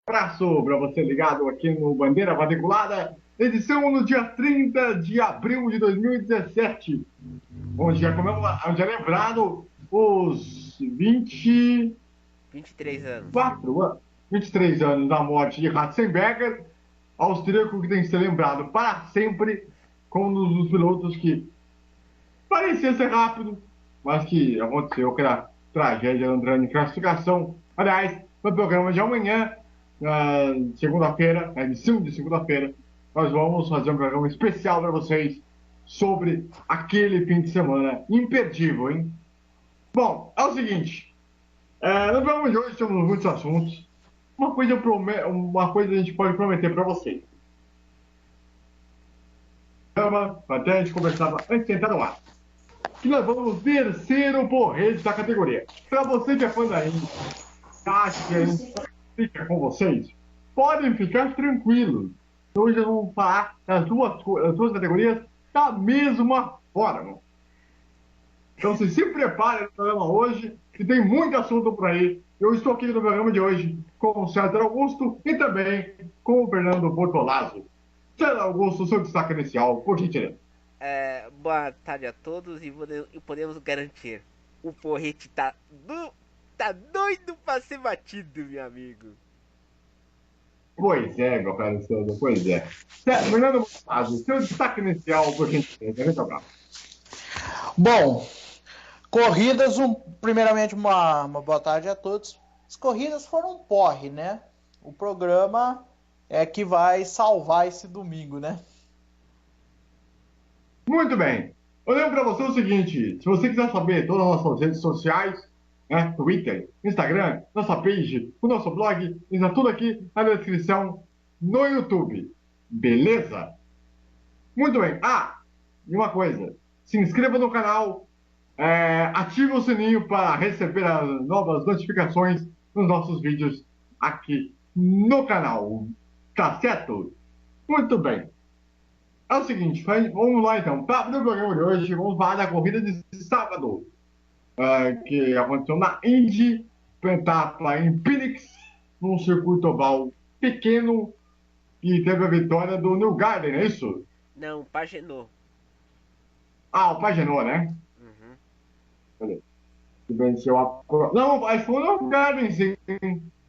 Abraço para você ligado aqui no Bandeira Quadriculada, edição no dia 30 de abril de 2017, onde é lembrado os 23 anos. 23 anos da morte de Ratzenberger, austríaco que tem que ser lembrado para sempre como um dos pilotos que parecia ser rápido, mas que aconteceu aquela tragédia entrando em classificação. Aliás, no programa de amanhã, na segunda-feira, na edição de segunda-feira, nós vamos fazer um programa especial para vocês sobre aquele fim de semana imperdível, hein? Bom, é o seguinte, no programa de hoje temos muitos assuntos. Uma coisa a gente pode prometer para vocês. Até a gente conversava antes de entrar no ar. Que nós vamos descer o porrete da categoria. Para você que é fã da Indy, acha que a gente fica com vocês, podem ficar tranquilos. Hoje nós vamos falar das duas categorias da mesma forma. Então, se preparem no programa hoje, que tem muito assunto por aí. Eu estou aqui no programa de hoje com o César Augusto e também com o Fernando Bortolazzo. César Augusto, seu destaque inicial, por gentileza. Boa tarde a todos e podemos garantir: o porrete tá doido pra ser batido, meu amigo. Pois é, meu caro César, pois é. Fernando Bortolazzo, seu destaque inicial, por gentileza. Muito obrigado. Bom, corridas, primeiramente uma boa tarde a todos. As corridas foram um porre, né? O programa é que vai salvar esse domingo, né? Muito bem. Eu lembro para você o seguinte: se você quiser saber todas as nossas redes sociais, né, Twitter, Instagram, nossa page, o nosso blog, está tudo aqui na descrição no YouTube. Beleza? Muito bem. Ah, e uma coisa: se inscreva no canal, ative o sininho para receber as novas notificações nos nossos vídeos aqui no canal. Tá certo? Muito bem. É o seguinte, vamos lá então. Para abrir o programa de hoje, vamos falar da corrida de sábado, que aconteceu na Indy, etapa em Phoenix, num circuito oval pequeno, e teve a vitória do New Garden, é isso? Não, Pagenô. Ah, o Pagenô, né? Uhum. Beleza. Que venceu a... Não, acho que foi o New Garden, sim, se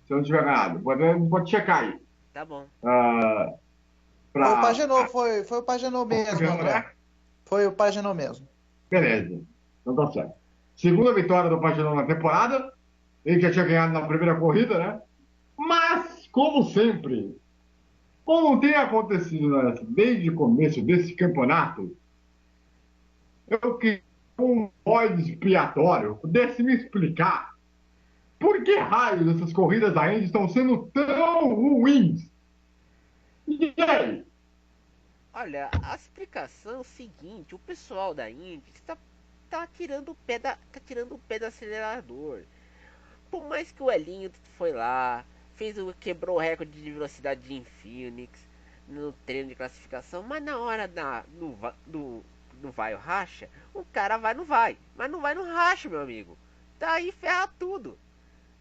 eu não tiver ganhado. Pode checar aí. Tá bom. Foi o Pra... Pagenô, foi o Pagenô mesmo, André. Né? Foi o Pagenô mesmo. Beleza, então tá certo. Segunda vitória do Pagenô na temporada. Ele já tinha ganhado na primeira corrida, né? Mas, como sempre, como tem acontecido desde o começo desse campeonato, eu queria um bode expiatório pudesse me explicar por que raios essas corridas da Indy estão sendo tão ruins. E aí? Olha, a explicação é o seguinte: o pessoal da Indy tá tirando o pé do acelerador. Por mais que o Elinho foi lá, quebrou o recorde de velocidade em Phoenix no treino de classificação, mas na hora do vai ou racha, o cara vai no vai, mas não vai no racha, meu amigo. Daí ferra tudo.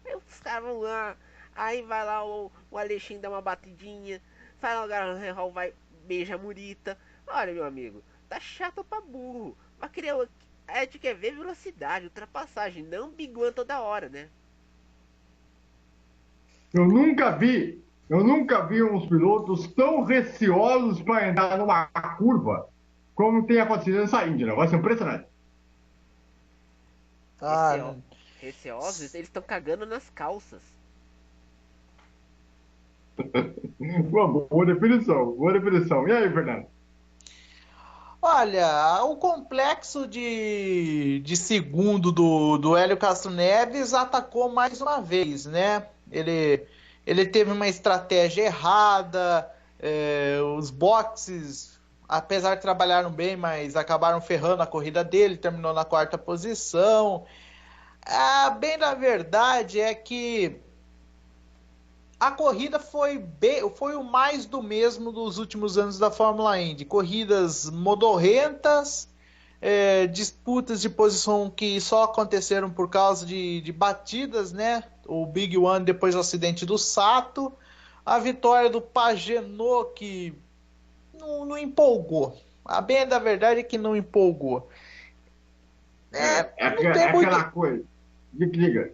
Aí os caras vão lá, aí vai lá o Alexandre dá uma batidinha, vai lá o Garran vai beija a murita. Olha, meu amigo, tá chato pra burro. Mas a gente quer ver velocidade, ultrapassagem, não biguan toda hora, né? Eu nunca vi uns pilotos tão receosos para entrar numa curva como tem acontecido nessa Indy, né? Vai ser impressionante. Ah, Receosos, eles estão cagando nas calças. Uma boa definição, boa definição. E aí, Fernando? olha, o complexo de segundo do Hélio Castro Neves atacou mais uma vez, né? Ele teve uma estratégia errada, os boxes, apesar de trabalharam bem, mas acabaram ferrando a corrida dele, terminou na quarta posição. Bem na verdade é que a corrida foi o mais do mesmo dos últimos anos da Fórmula Indy. Corridas modorrentas, disputas de posição que só aconteceram por causa de batidas, né? O Big One depois do acidente do Sato. a vitória do Pagenot, que não empolgou. A bem da verdade é que não empolgou. Não É tem muito, aquela coisa. Diga.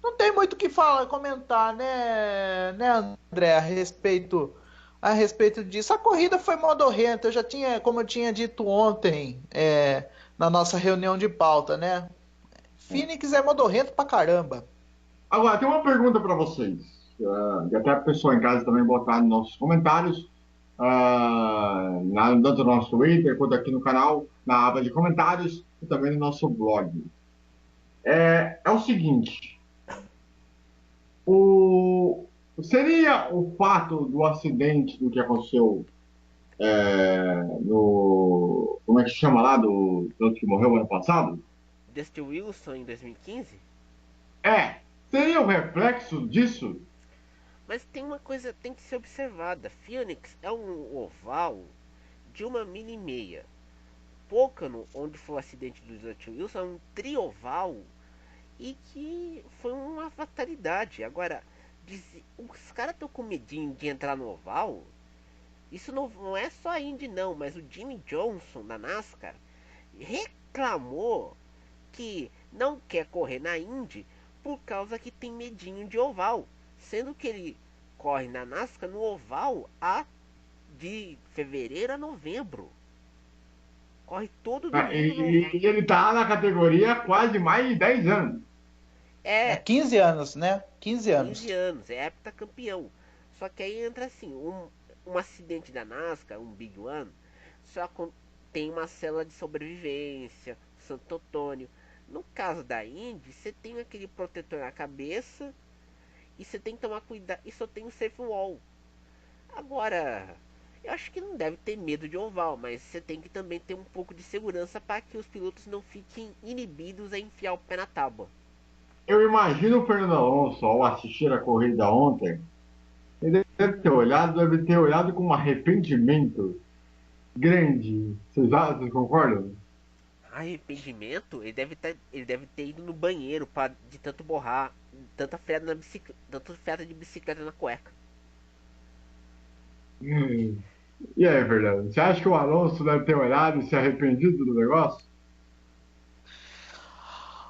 não tem muito o que falar, comentar, né, André, a respeito disso. A corrida foi modorrenta, como eu tinha dito ontem, na nossa reunião de pauta, né? Phoenix é modorrento pra caramba. Agora, tem uma pergunta para vocês. E até a pessoa em casa também botar nos nossos comentários, tanto no nosso Twitter quanto aqui no canal, na aba de comentários e também no nosso blog. É o seguinte: seria o fato do acidente do que aconteceu no. Como é que se chama lá? Do outro que morreu ano passado? Dusty Wilson em 2015? Seria o reflexo disso? Mas tem uma coisa que tem que ser observada. Phoenix é um oval de 1,5 milha. Pocono, onde foi o acidente do Dusty Wilson, é um trioval e que foi uma fatalidade. Agora, os caras estão com medinho de entrar no oval. Isso não é só a Indy não, mas o Jimmy Johnson da NASCAR reclamou que não quer correr na Indy por causa que tem medinho de oval, sendo que ele corre na NASCAR no oval de fevereiro a novembro. Corre todo domingo no oval. E ele está na categoria há quase mais de 10 anos. É 15 anos, né? 15 anos. 15 anos, é heptacampeão. Só que aí entra assim, um acidente da NASCAR, um Big One, só tem uma célula de sobrevivência, Santo Antônio. No caso da Indy, você tem aquele protetor na cabeça e você tem que tomar cuidado. E só tem o safe wall. Agora, eu acho que não deve ter medo de oval, mas você tem que também ter um pouco de segurança para que os pilotos não fiquem inibidos a enfiar o pé na tábua. Eu imagino o Fernando Alonso, ao assistir a corrida ontem, ele deve ter olhado com um arrependimento grande. Vocês concordam? Arrependimento, ele deve ter ido no banheiro de tanto borrar, tanta feda na bicicleta, tanto feda de bicicleta na cueca. E aí, Fernando? Você acha que o Alonso deve ter olhado e se arrependido do negócio?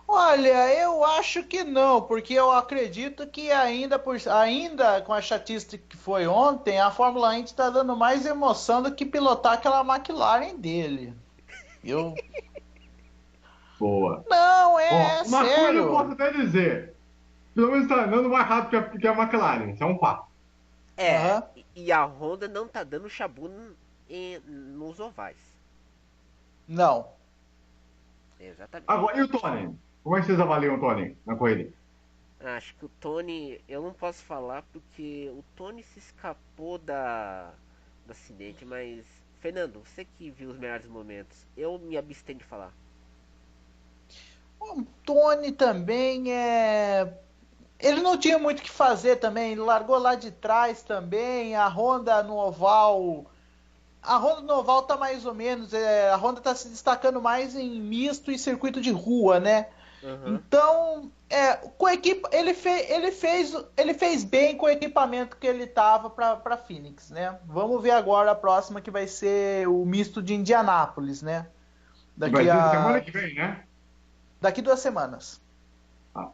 Olha, eu acho que não, porque eu acredito que ainda com a chatice que foi ontem, a Fórmula Indy está dando mais emoção do que pilotar aquela McLaren dele. Eu Boa. Não, Ó, é uma coisa eu posso sério. até dizer. Pelo menos está andando mais rápido que a McLaren. Isso é um fato. É, Aham. e a Honda não tá dando chabu nos ovais. Não. Exatamente. Agora, e o Tony? Como é que vocês avaliam o Tony na corrida? Acho que o Tony, eu não posso falar porque o Tony se escapou do acidente, mas Fernando, você que viu os melhores momentos, eu me abstenho de falar. O Tony também Ele não tinha muito o que fazer também, ele largou lá de trás também, a Honda no oval. A Honda no oval tá mais ou menos. A Honda tá se destacando mais em misto e circuito de rua, né? Aham. Então, com a equipe, ele fez bem com o equipamento que ele tava para Phoenix, né? Vamos ver agora a próxima que vai ser o misto de Indianápolis, né? Que vai Daqui ser semana a que vem, né? daqui 2 semanas. Ah,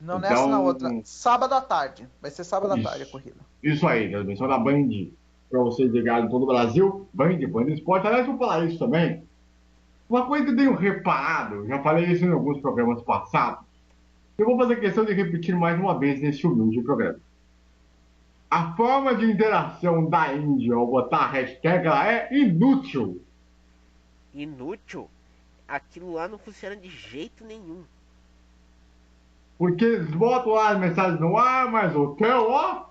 Não nessa, na outra. então, Sábado à tarde. Vai ser sábado à tarde a isso. corrida. Isso aí, transmissão da Band para vocês ligarem em todo o Brasil. Band Esporte. Aliás, vou falar isso também. Uma coisa que eu tenho reparado, já falei isso em alguns programas passados, eu vou fazer questão de repetir mais uma vez nesse humilde programa. A forma de interação da Índia ao botar a hashtag ela é inútil. Inútil. Aquilo lá não funciona de jeito nenhum. Porque eles botam lá as mensagens no ar, mas o teu, ó,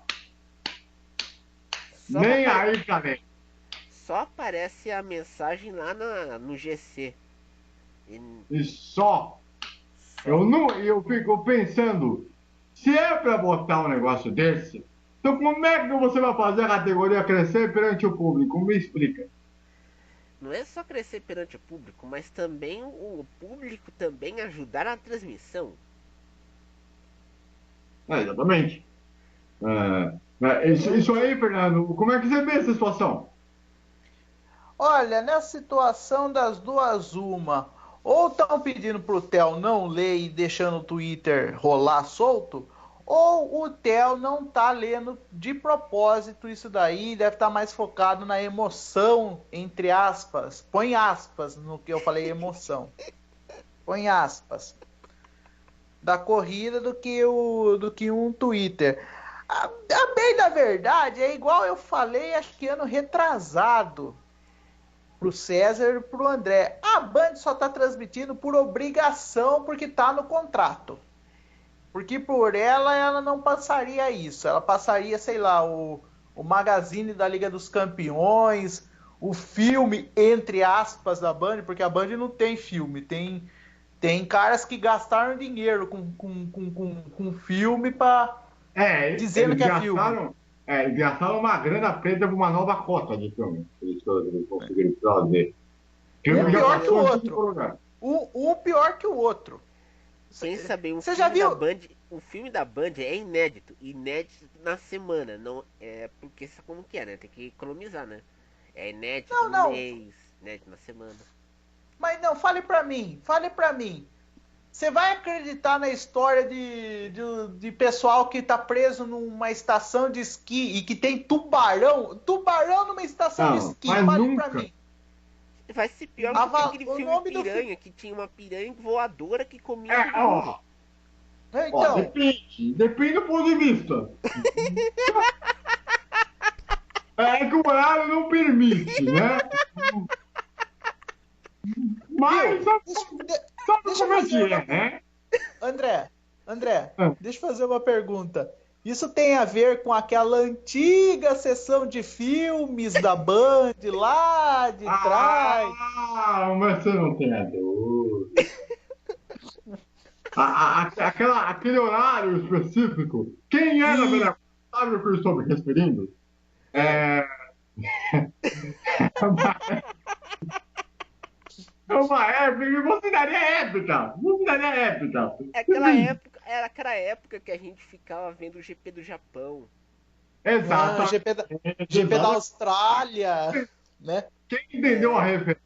Só, nem apare... aí, cara. Só aparece a mensagem lá no GC. E E só. só. Eu fico pensando, se é para botar um negócio desse, então como é que você vai fazer a categoria crescer perante o público? Me explica. Não é só crescer perante o público, mas também o público também ajudar na transmissão. Exatamente. Isso aí, Fernando, como é que você vê essa situação? Olha, nessa situação das duas, uma, ou estão pedindo pro Theo não ler e deixando o Twitter rolar solto, ou o Theo não tá lendo de propósito isso daí, deve estar mais focado na emoção, entre aspas. Põe aspas no que eu falei emoção. Põe aspas. Da corrida do que um Twitter. A bem da verdade, é igual eu falei, acho que ano retrasado pro César e pro André. A Band só tá transmitindo por obrigação porque tá no contrato. Porque por ela não passaria isso. Ela passaria, sei lá, o magazine da Liga dos Campeões, o filme, entre aspas, da Band, porque a Band não tem filme, tem caras que gastaram dinheiro com filme pra, dizendo Eles que é filme. gastaram uma grana preta por uma nova cota de filme. Eles conseguiram fazer. Filme Um que já pior que o passou em tudo outro. lugar. Um pior que o outro. Pensa bem, Você já viu? o filme da Band é inédito. Inédito na semana. Não é porque sabe como que é, né? Tem que economizar, né? É inédito Não, no não. mês, inédito na semana. Mas não, fale pra mim. Você vai acreditar na história de pessoal que tá preso numa estação de esqui e que tem tubarão? Tubarão numa estação de Não, esqui, mas fale pra nunca. mim. Vai ser pior do que aquele O filme nome do Piranha, que tinha uma piranha voadora que comia É, todo mundo. Então, depende do ponto de vista. É que o horário não permite, né? Mas viu? sabe Deixa eu como é que fazer uma é, né? André, Ah, deixa eu fazer uma pergunta. Isso tem a ver com aquela antiga sessão de filmes da Band lá de trás? mas você não tem a dúvida. Aquele horário específico, quem é, na E verdade, sabe o que eu estou me referindo? é, É, é uma época que você daria épica. Você daria épica. Era aquela época que a gente ficava vendo o GP do Japão. Exato. GP da Austrália, né? Quem entendeu a referência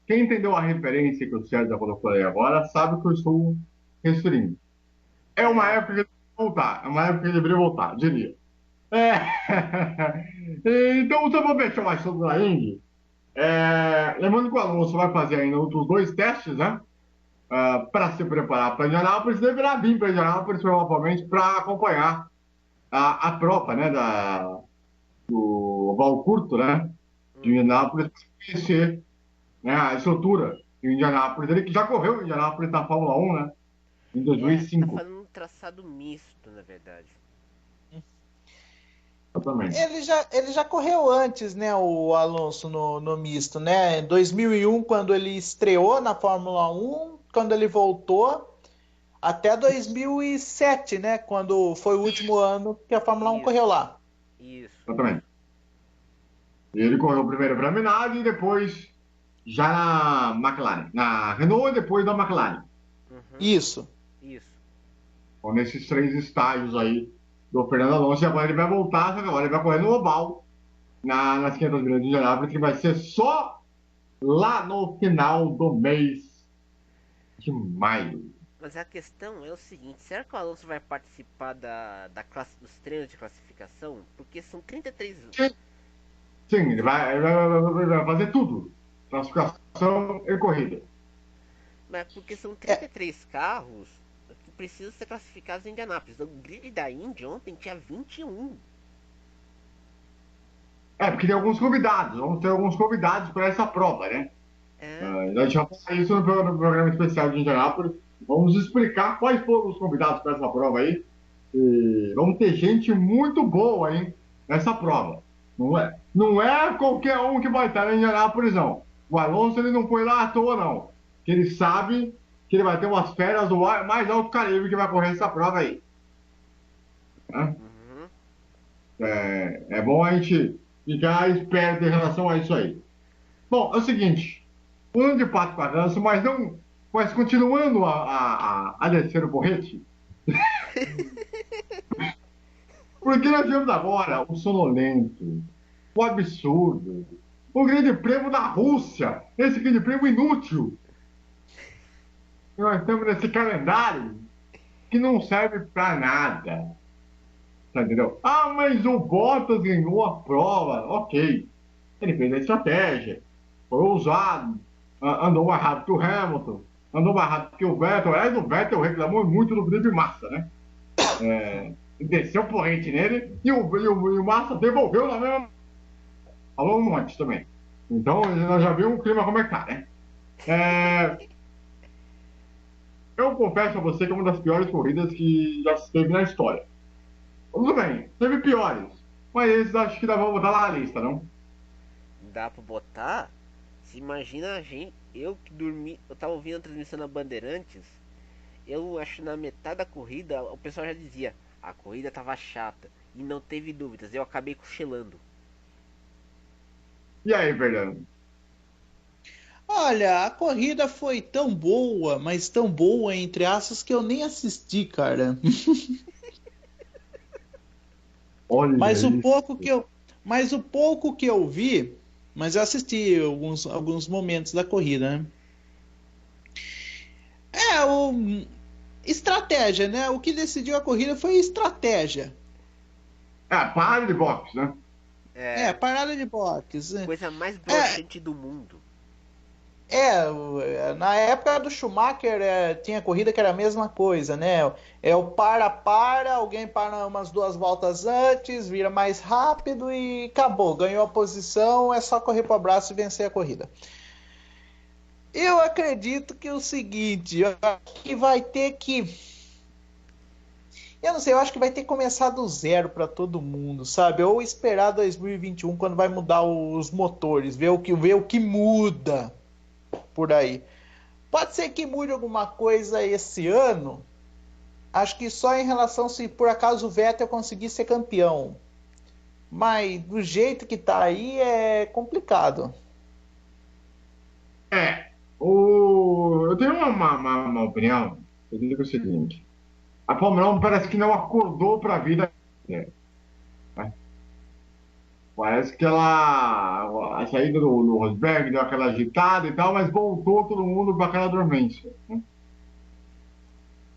quem entendeu a referência que o César colocou aí agora sabe o que eu estou referindo. É uma É, época que deveria voltar. É uma época que deveria voltar, diria. É. Então, só vou fechar mais sobre a Indy. Lembrando que o Alonso vai fazer ainda outros dois testes, né? Para se preparar para Indianápolis, deverá vir para Indianápolis provavelmente para acompanhar a prova, né? Do oval curto, né? De uhum. Indianápolis, para conhecer, né, a estrutura de Indianápolis. Ele que já correu em Indianápolis na Fórmula 1, né? Em Tá 2005. fazendo um traçado misto, na verdade. Exatamente. Ele já correu antes, né, o Alonso no misto, né? Em 2001, quando ele estreou na Fórmula 1, quando ele voltou, até 2007, né, quando foi o último ano que a Fórmula 1 correu Isso, lá. isso. Exatamente. Ele correu primeiro para a Minardi e depois já na McLaren. Na Renault e depois na McLaren. Uhum, Isso. isso. Então, nesses três estágios aí do Fernando Alonso. E agora ele vai voltar, só que agora ele vai correr no oval, nas 500 milhas de Indianápolis, que vai ser só lá no final do mês de maio. Mas a questão é o seguinte, será que o Alonso vai participar dos treinos de classificação? Porque são 33. Sim, sim, ele vai fazer tudo. Classificação e corrida. Mas porque são É, 33 carros que precisam ser classificados em Indianápolis. O grid da Indy ontem tinha 21. Porque tem alguns convidados, vamos ter alguns convidados para essa prova, né? É, A gente vai falar isso no programa especial de Indianápolis. Vamos explicar quais foram os convidados para essa prova aí. E vamos ter gente muito boa, hein, nessa prova. Não é qualquer um que vai estar em Indianápolis, não. O Alonso ele não foi lá à toa, não. Que ele sabe que ele vai ter umas férias do mais alto calibre que vai correr essa prova aí. Né? uhum. É bom a gente ficar esperto em relação a isso aí. Bom, é o seguinte. Pulando de pato para ganso, mas não. Mas continuando a descer o porrete. Porque nós vemos agora o sonolento, o absurdo, o grande prêmio da Rússia, esse grande prêmio inútil. Nós estamos nesse calendário que não serve para nada. Tá, entendeu? Ah, mas o Bottas ganhou a prova. Ok. Ele fez a estratégia. Foi ousado. Andou mais rápido que o Hamilton. Andou mais rápido que o Vettel. Aliás, o Vettel reclamou muito do Felipe Massa, né? Desceu porrente nele e o Massa devolveu na mesma. Falou um monte também. Então, nós já vimos o clima como é que tá, né? Eu confesso a você que é uma das piores corridas que já se teve na história. Tudo bem, teve piores. Mas esses acho que dá pra botar lá na lista, não? Dá pra botar? Se imagina a gente, eu que dormi, eu tava ouvindo a transmissão na Bandeirantes, eu acho que na metade da corrida o pessoal já dizia, a corrida tava chata e não teve dúvidas, eu acabei cochilando. E aí, Fernando? Olha, a corrida foi tão boa, mas tão boa entre aspas que eu nem assisti, cara. Olha Mas isso. mas o pouco que eu vi, mas eu assisti alguns momentos da corrida, né? Estratégia, né? O que decidiu a corrida foi estratégia. Para de boxe, né? Parada de boxe. Coisa mais broxante do mundo. Na época do Schumacher tinha corrida que era a mesma coisa, né? O para, alguém para umas 2 voltas antes, vira mais rápido e acabou. Ganhou a posição, é só correr para o abraço e vencer a corrida. Eu acredito que é o seguinte, que vai ter que... Eu não sei, eu acho que vai ter que começar do zero para todo mundo, sabe? Ou esperar 2021, quando vai mudar os motores, ver o que muda por aí. Pode ser que mude alguma coisa esse ano. Acho que só em relação se por acaso o Vettel conseguir ser campeão. Mas do jeito que tá aí é complicado. Eu tenho uma opinião. Eu digo o seguinte: a Fórmula 1 parece que não acordou para a vida. Parece que a saída do Rosberg deu aquela agitada e tal, mas voltou todo mundo para aquela dormência. Né?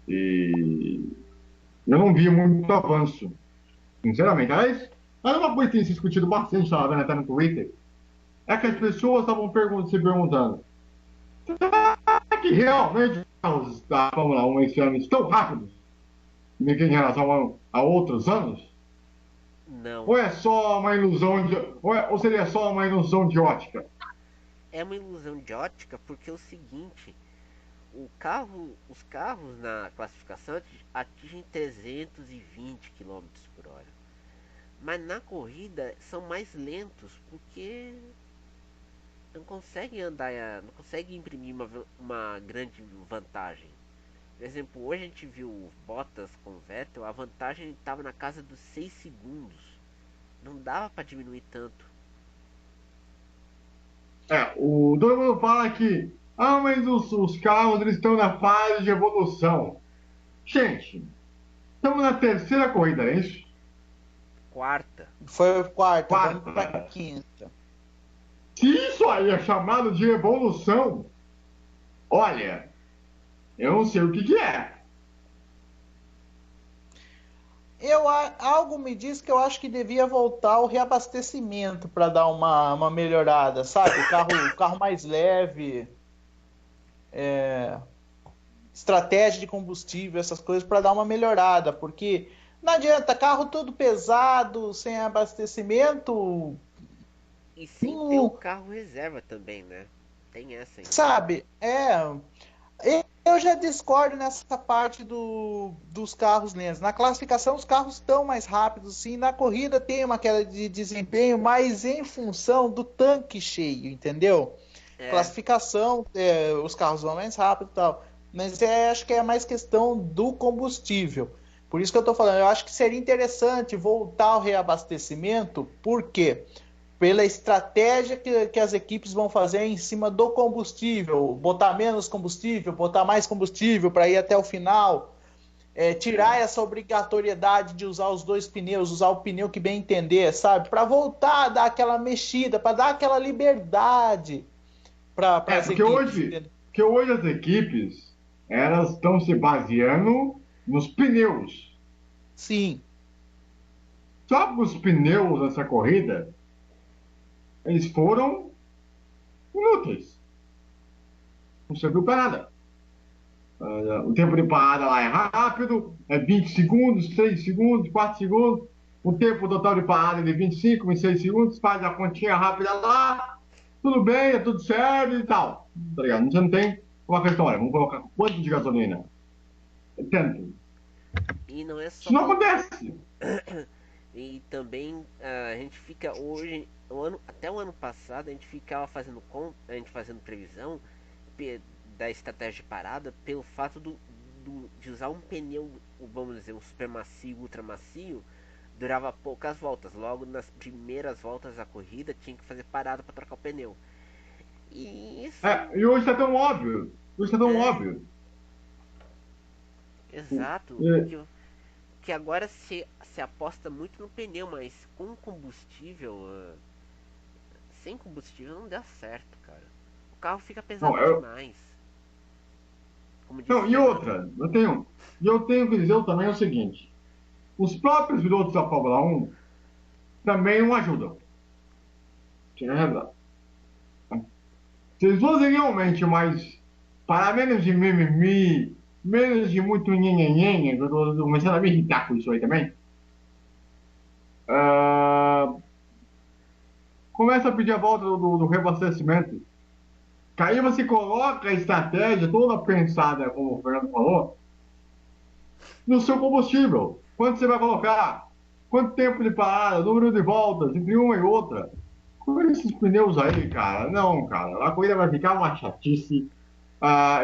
E eu não vi muito avanço, sinceramente. Aliás, uma coisa que tem se discutido bastante, estava vendo até no Twitter, é que as pessoas estavam se perguntando: será que realmente os carros da Fórmula 1 esse ano estão rápidos em relação a outros anos? Não. Ou é só uma ilusão ou seria só uma ilusão de ótica? É uma ilusão de ótica porque é o seguinte, os carros na classificação atingem 320 km por hora. Mas na corrida são mais lentos porque não conseguem andar, não conseguem imprimir uma grande vantagem. Por exemplo, hoje a gente viu o Bottas com o Vettel, a vantagem estava na casa dos 6 segundos. Não dava para diminuir tanto. Todo mundo fala que mas os carros eles estão na fase de evolução. Gente, estamos na terceira corrida, é isso? Quarta. Foi quarta. Vamos para quinta. Se isso aí é chamado de evolução, olha, eu não sei o que é. Algo me diz que eu acho que devia voltar o reabastecimento para dar uma melhorada, sabe? O carro mais leve, estratégia de combustível, essas coisas para dar uma melhorada, porque não adianta, carro todo pesado, sem abastecimento. E sem ter o carro reserva também, né? Tem essa aí. Sabe, eu já discordo nessa parte dos carros lentos. Na classificação, os carros estão mais rápidos, sim. Na corrida tem uma queda de desempenho, mas em função do tanque cheio, entendeu? Classificação, os carros vão mais rápido e tal. Mas acho que é mais questão do combustível. Por isso que eu estou falando, eu acho que seria interessante voltar ao reabastecimento. Por quê? Pela estratégia que as equipes vão fazer em cima do combustível, botar menos combustível, botar mais combustível para ir até o final. tirar essa obrigatoriedade de usar os dois pneus, usar o pneu que bem entender, sabe? Para voltar a dar aquela mexida, para dar aquela liberdade para as equipes. Porque hoje as equipes, elas estão se baseando nos pneus. Sim. Só que os pneus nessa corrida, eles foram inúteis. Não serviu para nada. O tempo de parada lá é rápido, é 20 segundos, 3 segundos, 4 segundos. O tempo total de parada é de 25, 26 segundos, faz a continha rápida lá, tudo bem, é tudo certo e tal. Tá ligado? Você não tem uma questão, olha, vamos colocar quanto de gasolina? É tanto. E não é só. Isso não acontece. E também a gente fica hoje, até o ano passado, a gente ficava fazendo previsão da estratégia de parada pelo fato de usar um pneu, vamos dizer, um super macio, ultra macio, durava poucas voltas. Logo nas primeiras voltas da corrida tinha que fazer parada para trocar o pneu. E isso. E hoje está tão óbvio. Hoje está tão óbvio. Exato. Que agora se aposta muito no pneu, mas com combustível, sem combustível não dá certo, cara. O carro fica pesado demais. Não, e outra, eu tenho que dizer também o seguinte: os próprios pilotos da Fórmula 1 também não ajudam. Tinha razão. Se eles fossem realmente mais, para menos de mimimi, menos de muito nhenhenhen, eu estou começando a me irritar com isso aí também, começa a pedir a volta do reabastecimento. Que aí você coloca a estratégia toda pensada, como o Fernando falou, no seu combustível. Quanto você vai colocar? Quanto tempo de parada? Número de voltas entre uma e outra? Com esses pneus aí, cara, não, cara. A corrida vai ficar uma chatice.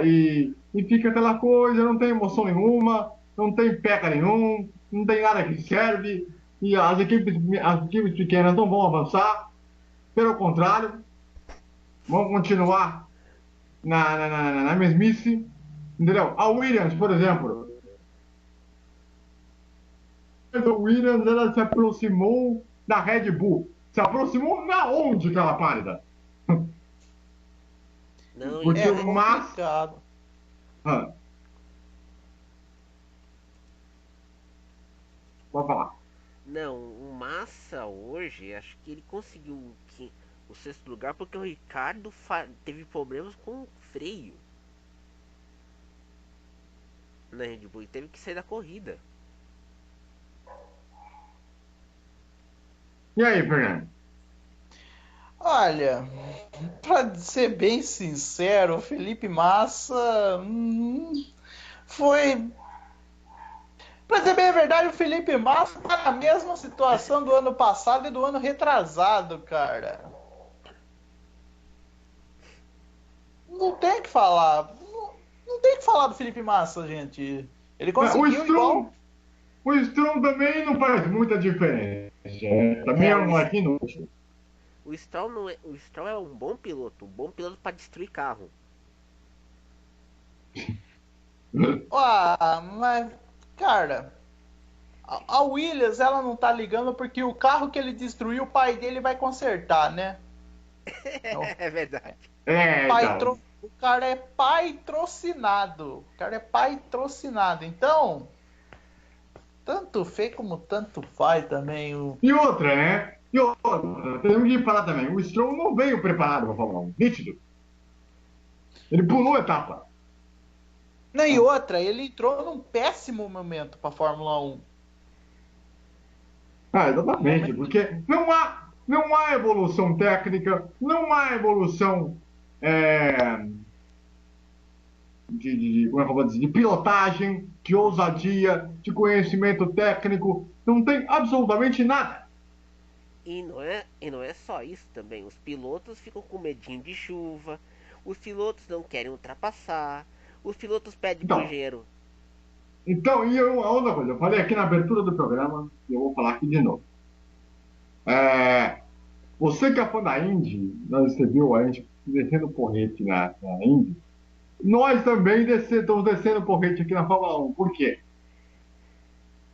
E fica aquela coisa, não tem emoção nenhuma, não tem peca nenhum, não tem nada que serve. E as equipes pequenas não vão avançar. Pelo contrário, vão continuar na mesmice, entendeu? A Williams, por exemplo, a Williams, ela se aproximou da Red Bull. Se aproximou na onde, aquela pálida? Não, porque o Massa... Pode falar. Não, o Massa hoje, acho que ele conseguiu o sexto lugar porque o Ricardo teve problemas com o freio na Red Bull e teve que sair da corrida. E aí, Fernando? Olha, pra ser bem sincero, o Felipe Massa foi. Pra dizer bem a verdade, o Felipe Massa tá na mesma situação do ano passado e do ano retrasado, cara. Não tem o que falar. Não tem o que falar do Felipe Massa, gente. Ele conseguiu igual. O Stroll também não faz muita diferença. Também é um moleque inútil. O Stroll é um bom piloto para destruir carro. Mas, cara, a Williams, ela não tá ligando porque o carro que ele destruiu, o pai dele vai consertar, né? É verdade. O cara é patrocinado. Então, tanto fez como tanto faz também. E outra, né? Temos que falar também. O Stroll não veio preparado para a Fórmula 1. Nítido. Ele pulou a etapa. E outra, ele entrou num péssimo momento para a Fórmula 1. Exatamente. Porque não há evolução técnica, não há evolução como é que eu vou dizer, de pilotagem, de ousadia, de conhecimento técnico. Não tem absolutamente nada. E não é só isso também. Os pilotos ficam com medinho de chuva. Os pilotos não querem ultrapassar. Os pilotos pedem pro engenheiro. Então, e a outra coisa, eu falei aqui na abertura do programa, e eu vou falar aqui de novo. Você que é fã da Indy, você viu a gente descendo porrete na Indy, nós também estamos descendo porrete aqui na Fórmula 1. Por quê?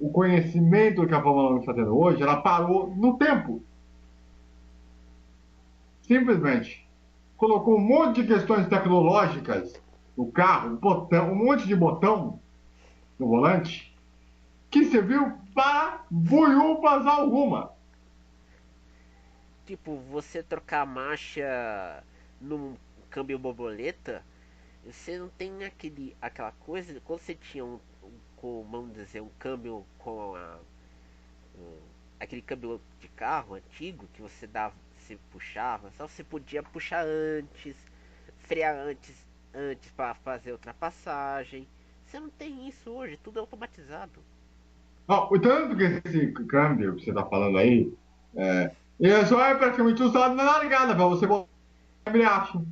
o conhecimento que a Fórmula 1 está tendo hoje, ela parou no tempo. Simplesmente. Colocou um monte de questões tecnológicas no carro, botão, um monte de botão no volante, que serviu para buiúpas alguma. Tipo, você trocar a marcha num câmbio borboleta, você não tem aquela coisa. Quando você tinha vamos dizer, um câmbio com aquele câmbio de carro antigo que você dava, você puxava, só você podia puxar antes, frear antes para fazer ultrapassagem. Você não tem isso hoje, tudo é automatizado. O tanto que esse câmbio que você está falando aí, ele só é praticamente usado na largada para você botar a embreagem.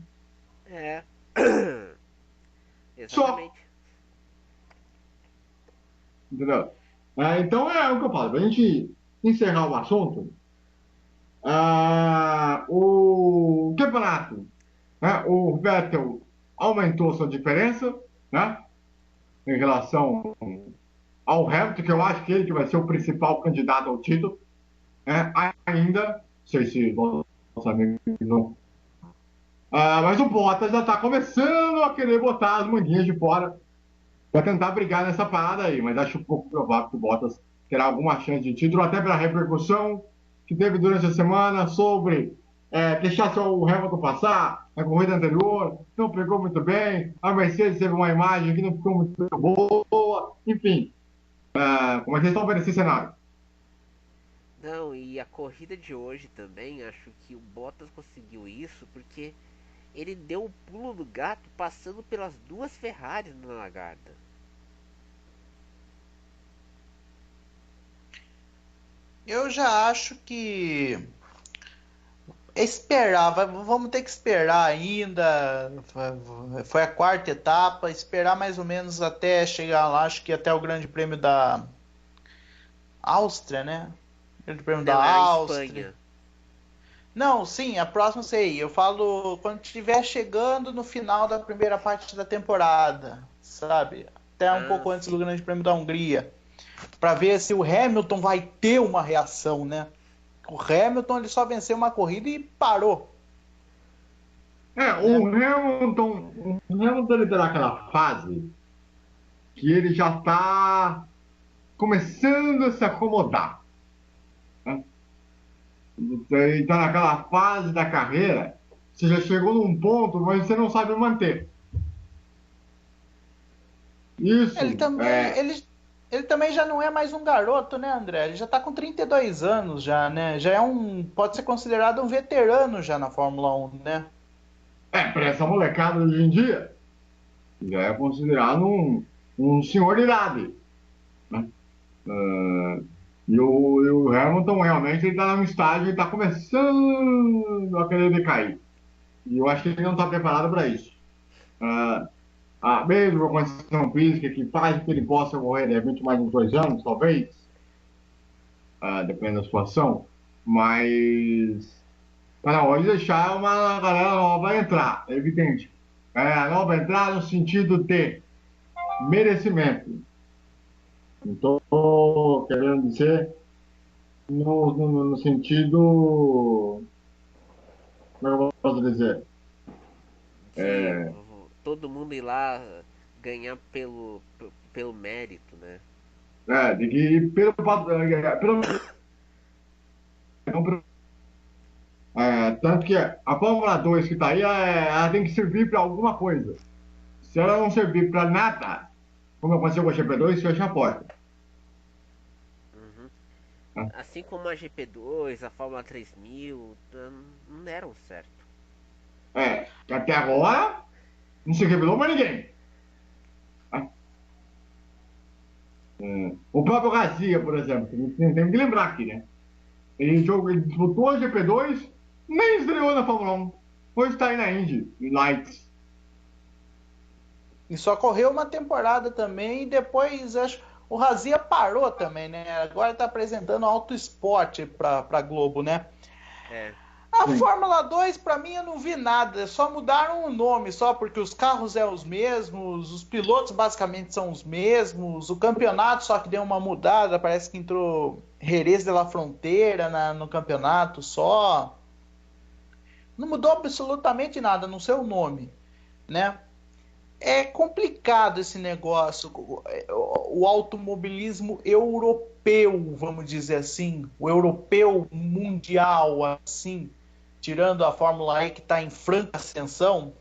É. Só. Exatamente. Entendeu? Então é o que eu falo. Para a gente encerrar o assunto, o campeonato, né, o Vettel aumentou sua diferença, né, em relação ao Hamilton, que eu acho que ele que vai ser o principal candidato ao título. Ainda, não sei se nossos amigos não. Mas o Bottas já está começando a querer botar as manguinhas de fora para tentar brigar nessa parada aí, mas acho pouco provável que o Bottas terá alguma chance de título, até pela repercussão que teve durante a semana sobre deixar só o Hamilton passar na corrida anterior, não pegou muito bem, a Mercedes teve uma imagem que não ficou muito boa, enfim, como é que vocês estão vendo esse cenário? Não, e a corrida de hoje também, acho que o Bottas conseguiu isso porque ele deu o pulo do gato passando pelas duas Ferraris na largada. Eu já acho que vamos ter que esperar ainda. Foi a quarta etapa, esperar mais ou menos até chegar lá, acho que até o Grande Prêmio da Áustria, né? Grande Prêmio da Não, é a Áustria. Espanha. Não, sim, a próxima sei. Eu falo quando estiver chegando no final da primeira parte da temporada, sabe? Até um Ah, pouco antes do sim. Grande Prêmio da Hungria, para ver se o Hamilton vai ter uma reação, né? O Hamilton ele só venceu uma corrida e parou, né? O Hamilton ele tá naquela fase que ele já está começando a se acomodar. Né? Ele está naquela fase da carreira, você já chegou num ponto, mas você não sabe manter. Ele Isso, também, ele também já não é mais um garoto, né, André? Ele já tá com 32 anos já, né? Já é pode ser considerado um veterano já na Fórmula 1, né? para essa molecada de hoje em dia, já é considerado um senhor de idade. Né? E o Hamilton realmente está num estágio, ele está começando a querer decair. E eu acho que ele não está preparado para isso. Mesmo a condição física que faz com que ele possa correr de repente mais uns 2 anos, talvez, dependendo da situação, mas para hoje deixar uma galera nova entrar, é evidente. A nova entrar no sentido de merecimento. Não estou querendo dizer no sentido. Como é que eu posso dizer? De todo mundo ir lá ganhar pelo mérito, né? De que tanto que a Fórmula 2 que está aí, ela tem que servir para alguma coisa. Se ela não servir para nada, como aconteceu com a GP2, fecha a porta. Uhum. Né? Assim como a GP2, a Fórmula 3000, não deram certo. Que até agora não se revelou para ninguém. Né? O próprio Garcia, por exemplo, tem que lembrar aqui, né? Ele disputou a GP2, nem estreou na Fórmula 1. Hoje está aí na Indy, Lights. E só correu uma temporada também e depois o Razia parou também, né? Agora tá apresentando Auto Esporte pra Globo, né? É. A Sim. Fórmula 2, pra mim, eu não vi nada. Só mudaram o nome, só porque os carros é os mesmos, os pilotos basicamente são os mesmos, o campeonato só que deu uma mudada, parece que entrou Jerez de la Fronteira no campeonato só. Não mudou absolutamente nada, não sei o nome, né? É complicado esse negócio, o automobilismo europeu, vamos dizer assim, o europeu mundial, assim, tirando a Fórmula E que está em franca ascensão.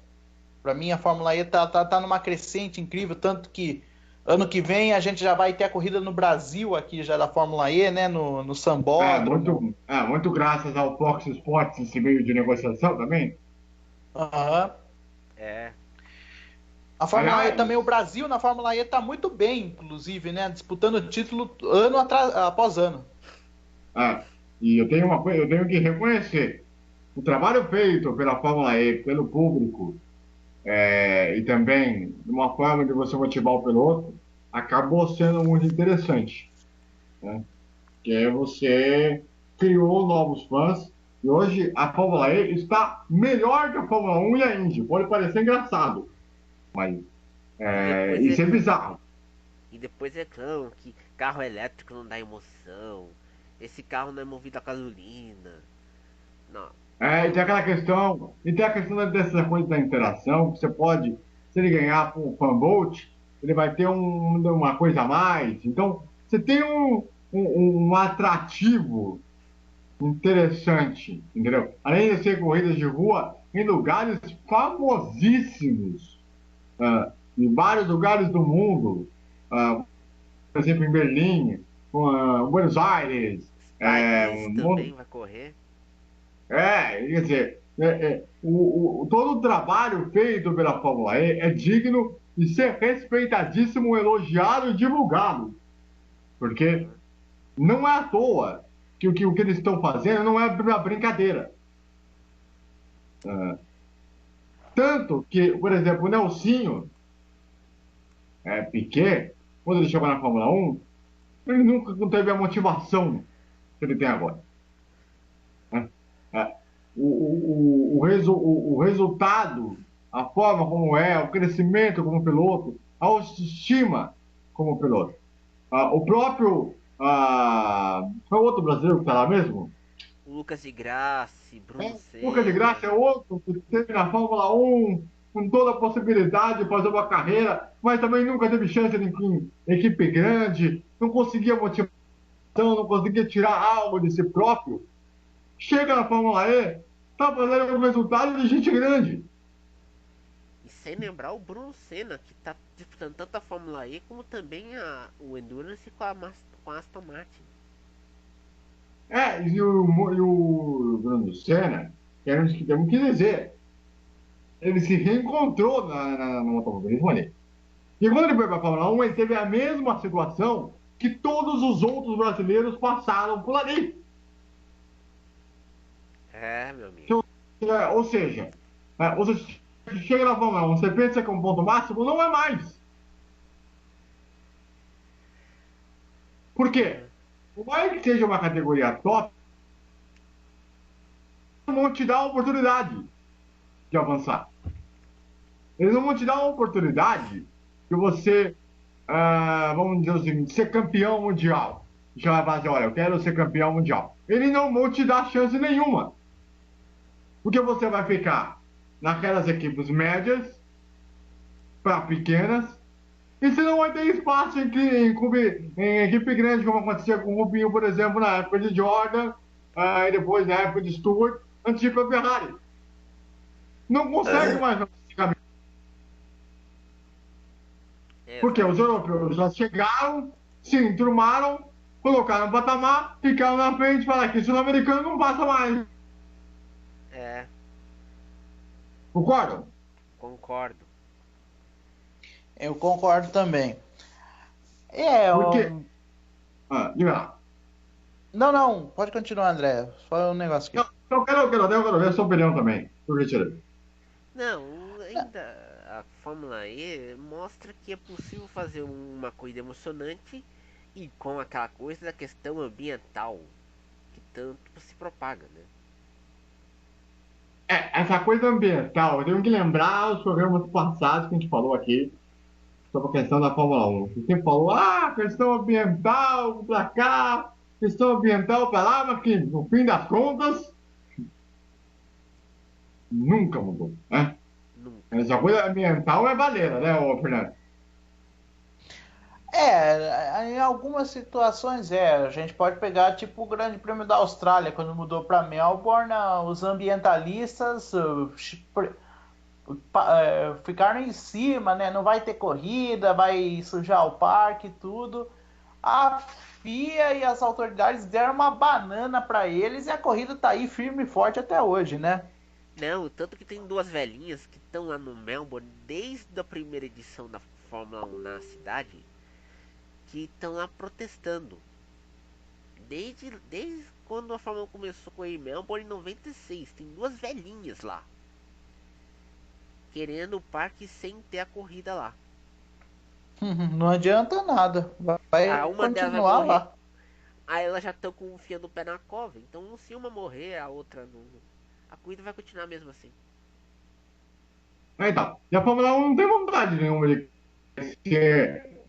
Para mim a Fórmula E tá numa crescente incrível, tanto que ano que vem a gente já vai ter a corrida no Brasil aqui já da Fórmula E, né, no Sambódromo. Muito graças ao Fox Sports, esse meio de negociação também. Uhum. É, A Fórmula E também, o Aliás, Brasil na Fórmula E tá muito bem, inclusive, né? Disputando o título após ano. ah, e eu tenho que reconhecer o trabalho feito pela Fórmula E, pelo público, e também de uma forma de você motivar o piloto, acabou sendo muito interessante, né? Que é você criou novos fãs e hoje a Fórmula E está melhor que a Fórmula 1 e a Indy. Pode parecer engraçado, mas e depois isso é bizarro. e depois reclamam que carro elétrico não dá emoção. Esse carro não é movido a gasolina. Não. E tem a questão dessa coisa da interação, que você pode, se ele ganhar com o fanbolt, ele vai ter uma coisa a mais. Então, você tem um atrativo interessante, entendeu? Além de ser corridas de rua em lugares famosíssimos, em vários lugares do mundo, ah, por exemplo, em Berlim, Buenos Aires, Paris um também vai correr. quer dizer, todo o trabalho feito pela Fórmula E é digno de ser respeitadíssimo, elogiado e divulgado. Porque Uhum. não é à toa que o que eles estão fazendo não é uma brincadeira. Tanto que, por exemplo, o Nelsinho Piquet, quando ele chegou na Fórmula 1, ele nunca teve a motivação que ele tem agora. Né? É, o resultado, a forma como é, o crescimento como piloto, a autoestima como piloto. O próprio. Qual é o outro brasileiro que está lá mesmo? O Lucas de Grassi, Bruno O Lucas de Graça Senna. é outro que teve na Fórmula 1 com toda a possibilidade de fazer uma carreira, mas também nunca teve chance em equipe grande, não conseguia motivação, não conseguia tirar algo de si próprio. Chega na Fórmula E, tá fazendo um resultado de gente grande. E sem lembrar o Bruno Senna, que está disputando tanto a Fórmula E como também o Endurance com a Aston Martin. E o Bruno Senna, que temos que dizer, ele se reencontrou no automobilismo ali. E quando ele foi para a Fórmula 1, ele teve a mesma situação que todos os outros brasileiros passaram por ali. É, meu amigo. Então, ou seja, você chega na Fórmula 1, você pensa que é um ponto máximo, não é mais. Por quê? Uhum. Por mais que seja uma categoria top, não vão te dar a oportunidade de avançar. Eles não vão te dar a oportunidade de você, vamos dizer o seguinte, ser campeão mundial. Já vai fazer, olha, eu quero ser campeão mundial. Eles não vão te dar chance nenhuma. Porque você vai ficar naquelas equipes médias para pequenas e você não vai ter espaço em equipe grande, como acontecia com o Rubinho, por exemplo, na época de Jordan, e depois na época de Stewart, antes de ir para a Ferrari. Não consegue mais nesse caminho. É, Porque os exatamente. europeus já chegaram, se entrumaram, colocaram no patamar, ficaram na frente e falaram que o sul-americano não passa mais. É, Concordam? concordo. Eu concordo também. É, Porque. Diga lá. Não, não, pode continuar, André. Só um negócio aqui. Eu quero ver a sua opinião também. Por gentileza. Não, ainda a Fórmula E mostra que é possível fazer uma corrida emocionante e com aquela coisa da questão ambiental que tanto se propaga, né? essa coisa ambiental, eu tenho que lembrar os programas passados que a gente falou aqui sobre a questão da Fórmula 1. Você sempre falou, questão ambiental pra cá, questão ambiental pra lá, mas que no fim das contas nunca mudou, né? Nunca. Essa coisa ambiental é baleira, né, ô Fernando? Em algumas situações a gente pode pegar tipo o Grande Prêmio da Austrália, quando mudou para Melbourne, os ambientalistas ficaram em cima, né? Não vai ter corrida, vai sujar o parque e tudo. A FIA e as autoridades deram uma banana para eles e a corrida tá aí firme e forte até hoje, né? Não, tanto que tem duas velhinhas que estão lá no Melbourne desde a primeira edição da Fórmula 1 na cidade, que estão lá protestando. Desde quando a Fórmula 1 começou com em Melbourne em 96, tem duas velhinhas lá. Querendo o parque sem ter a corrida lá. Não adianta nada, vai Uma delas vai continuar morrer. lá. Aí elas já estão confiando o pé na cova. Então se uma morrer, a outra não. A corrida vai continuar mesmo assim. Então, e a Fórmula 1 não tem vontade nenhuma de ser,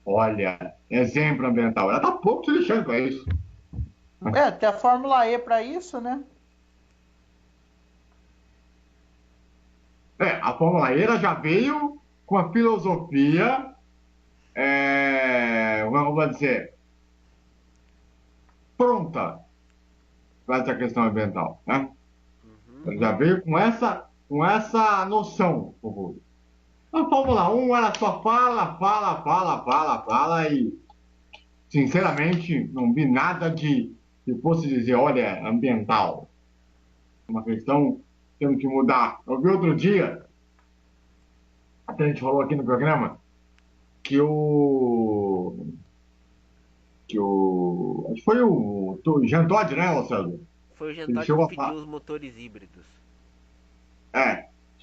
olha, exemplo ambiental. Ela tá pouco se lixando pra isso. Tem a Fórmula E para isso, né? A Fórmula E ela já veio com a filosofia, como eu vou dizer, pronta para essa questão ambiental, né? Ela já veio com essa noção, por favor. A Fórmula 1, ela só fala e, sinceramente, não vi nada que fosse dizer, olha, ambiental. Uma questão que temos que mudar. Eu vi outro dia, até a gente falou aqui no programa, que acho que foi o Jean Todt, né, César? Foi o Ele jantar que chegou a pediu falar, os motores híbridos.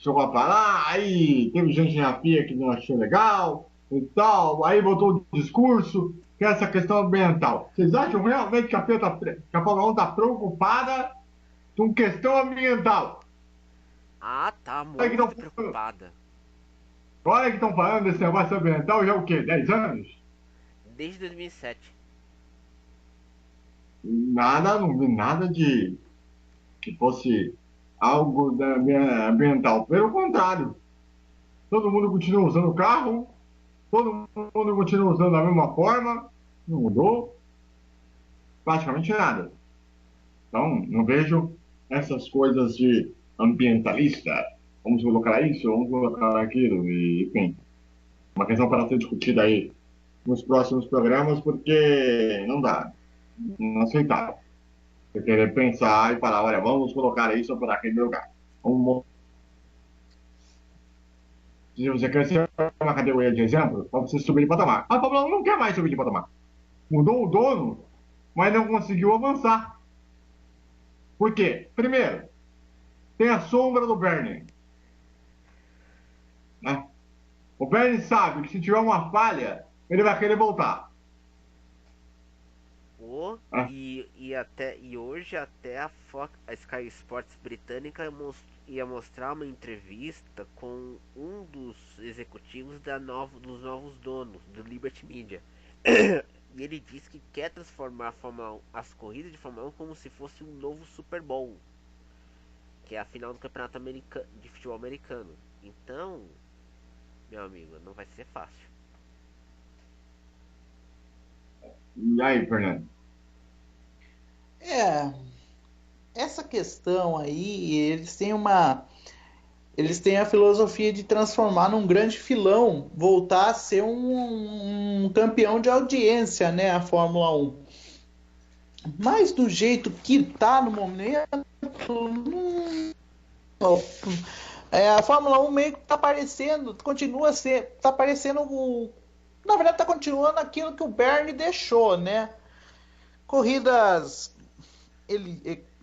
chegou a falar, aí teve gente na FIA que não achou legal e tal, aí botou o discurso que é essa questão ambiental. Vocês acham realmente que que a Fórmula 1 está preocupada com questão ambiental? Ah, tá Olha que muito preocupada. olha que estão falando desse negócio ambiental já o quê? 10 anos? Desde 2007. Nada, não vi nada de que fosse algo ambiental. Pelo contrário, todo mundo continua usando o carro, todo mundo continua usando da mesma forma, não mudou praticamente nada. Então, não vejo essas coisas de ambientalista, vamos colocar isso, vamos colocar aquilo, e, enfim, uma questão para ser discutida aí nos próximos programas, porque não dá, não aceitável. Você querer pensar e falar, olha, vamos colocar isso para aquele lugar. Se você quer ser uma categoria de exemplo, para você subir de patamar. A Fórmula 1 não quer mais subir de patamar. Mudou o dono, mas não conseguiu avançar. Por quê? Primeiro, tem a sombra do Bernie. Né? O Bernie sabe que se tiver uma falha, ele vai querer voltar. Né? E hoje até a Sky Sports britânica ia mostrar uma entrevista com um dos executivos dos novos donos do Liberty Media. E ele disse que quer transformar as corridas de Fórmula 1 como se fosse um novo Super Bowl, que é a final do campeonato de futebol americano. Então, meu amigo, não vai ser fácil. E aí, Fernando? Essa questão aí, eles têm a filosofia de transformar num grande filão, voltar a ser um campeão de audiência, né, a Fórmula 1. Mas do jeito que tá no momento, a Fórmula 1 meio que tá parecendo, tá parecendo, na verdade tá continuando aquilo que o Bernie deixou, né? Corridas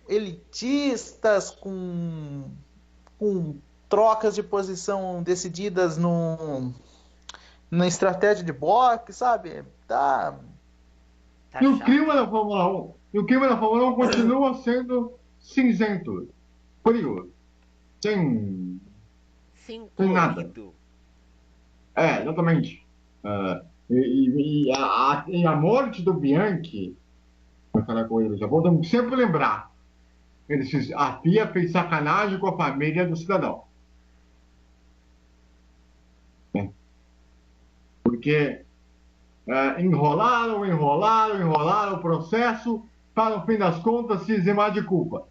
elitistas, com trocas de posição decididas na estratégia de boxe, sabe? E o clima da Fórmula 1? E o clima da Fórmula 1 continua sendo cinzento, frio. sem, Sem sem nada. colorido. Exatamente. E a morte do Bianchi, aquela coisa, já vou sempre lembrar. A FIA fez sacanagem com a família do cidadão. Né? Porque enrolaram o processo para, no fim das contas, se eximar de culpa.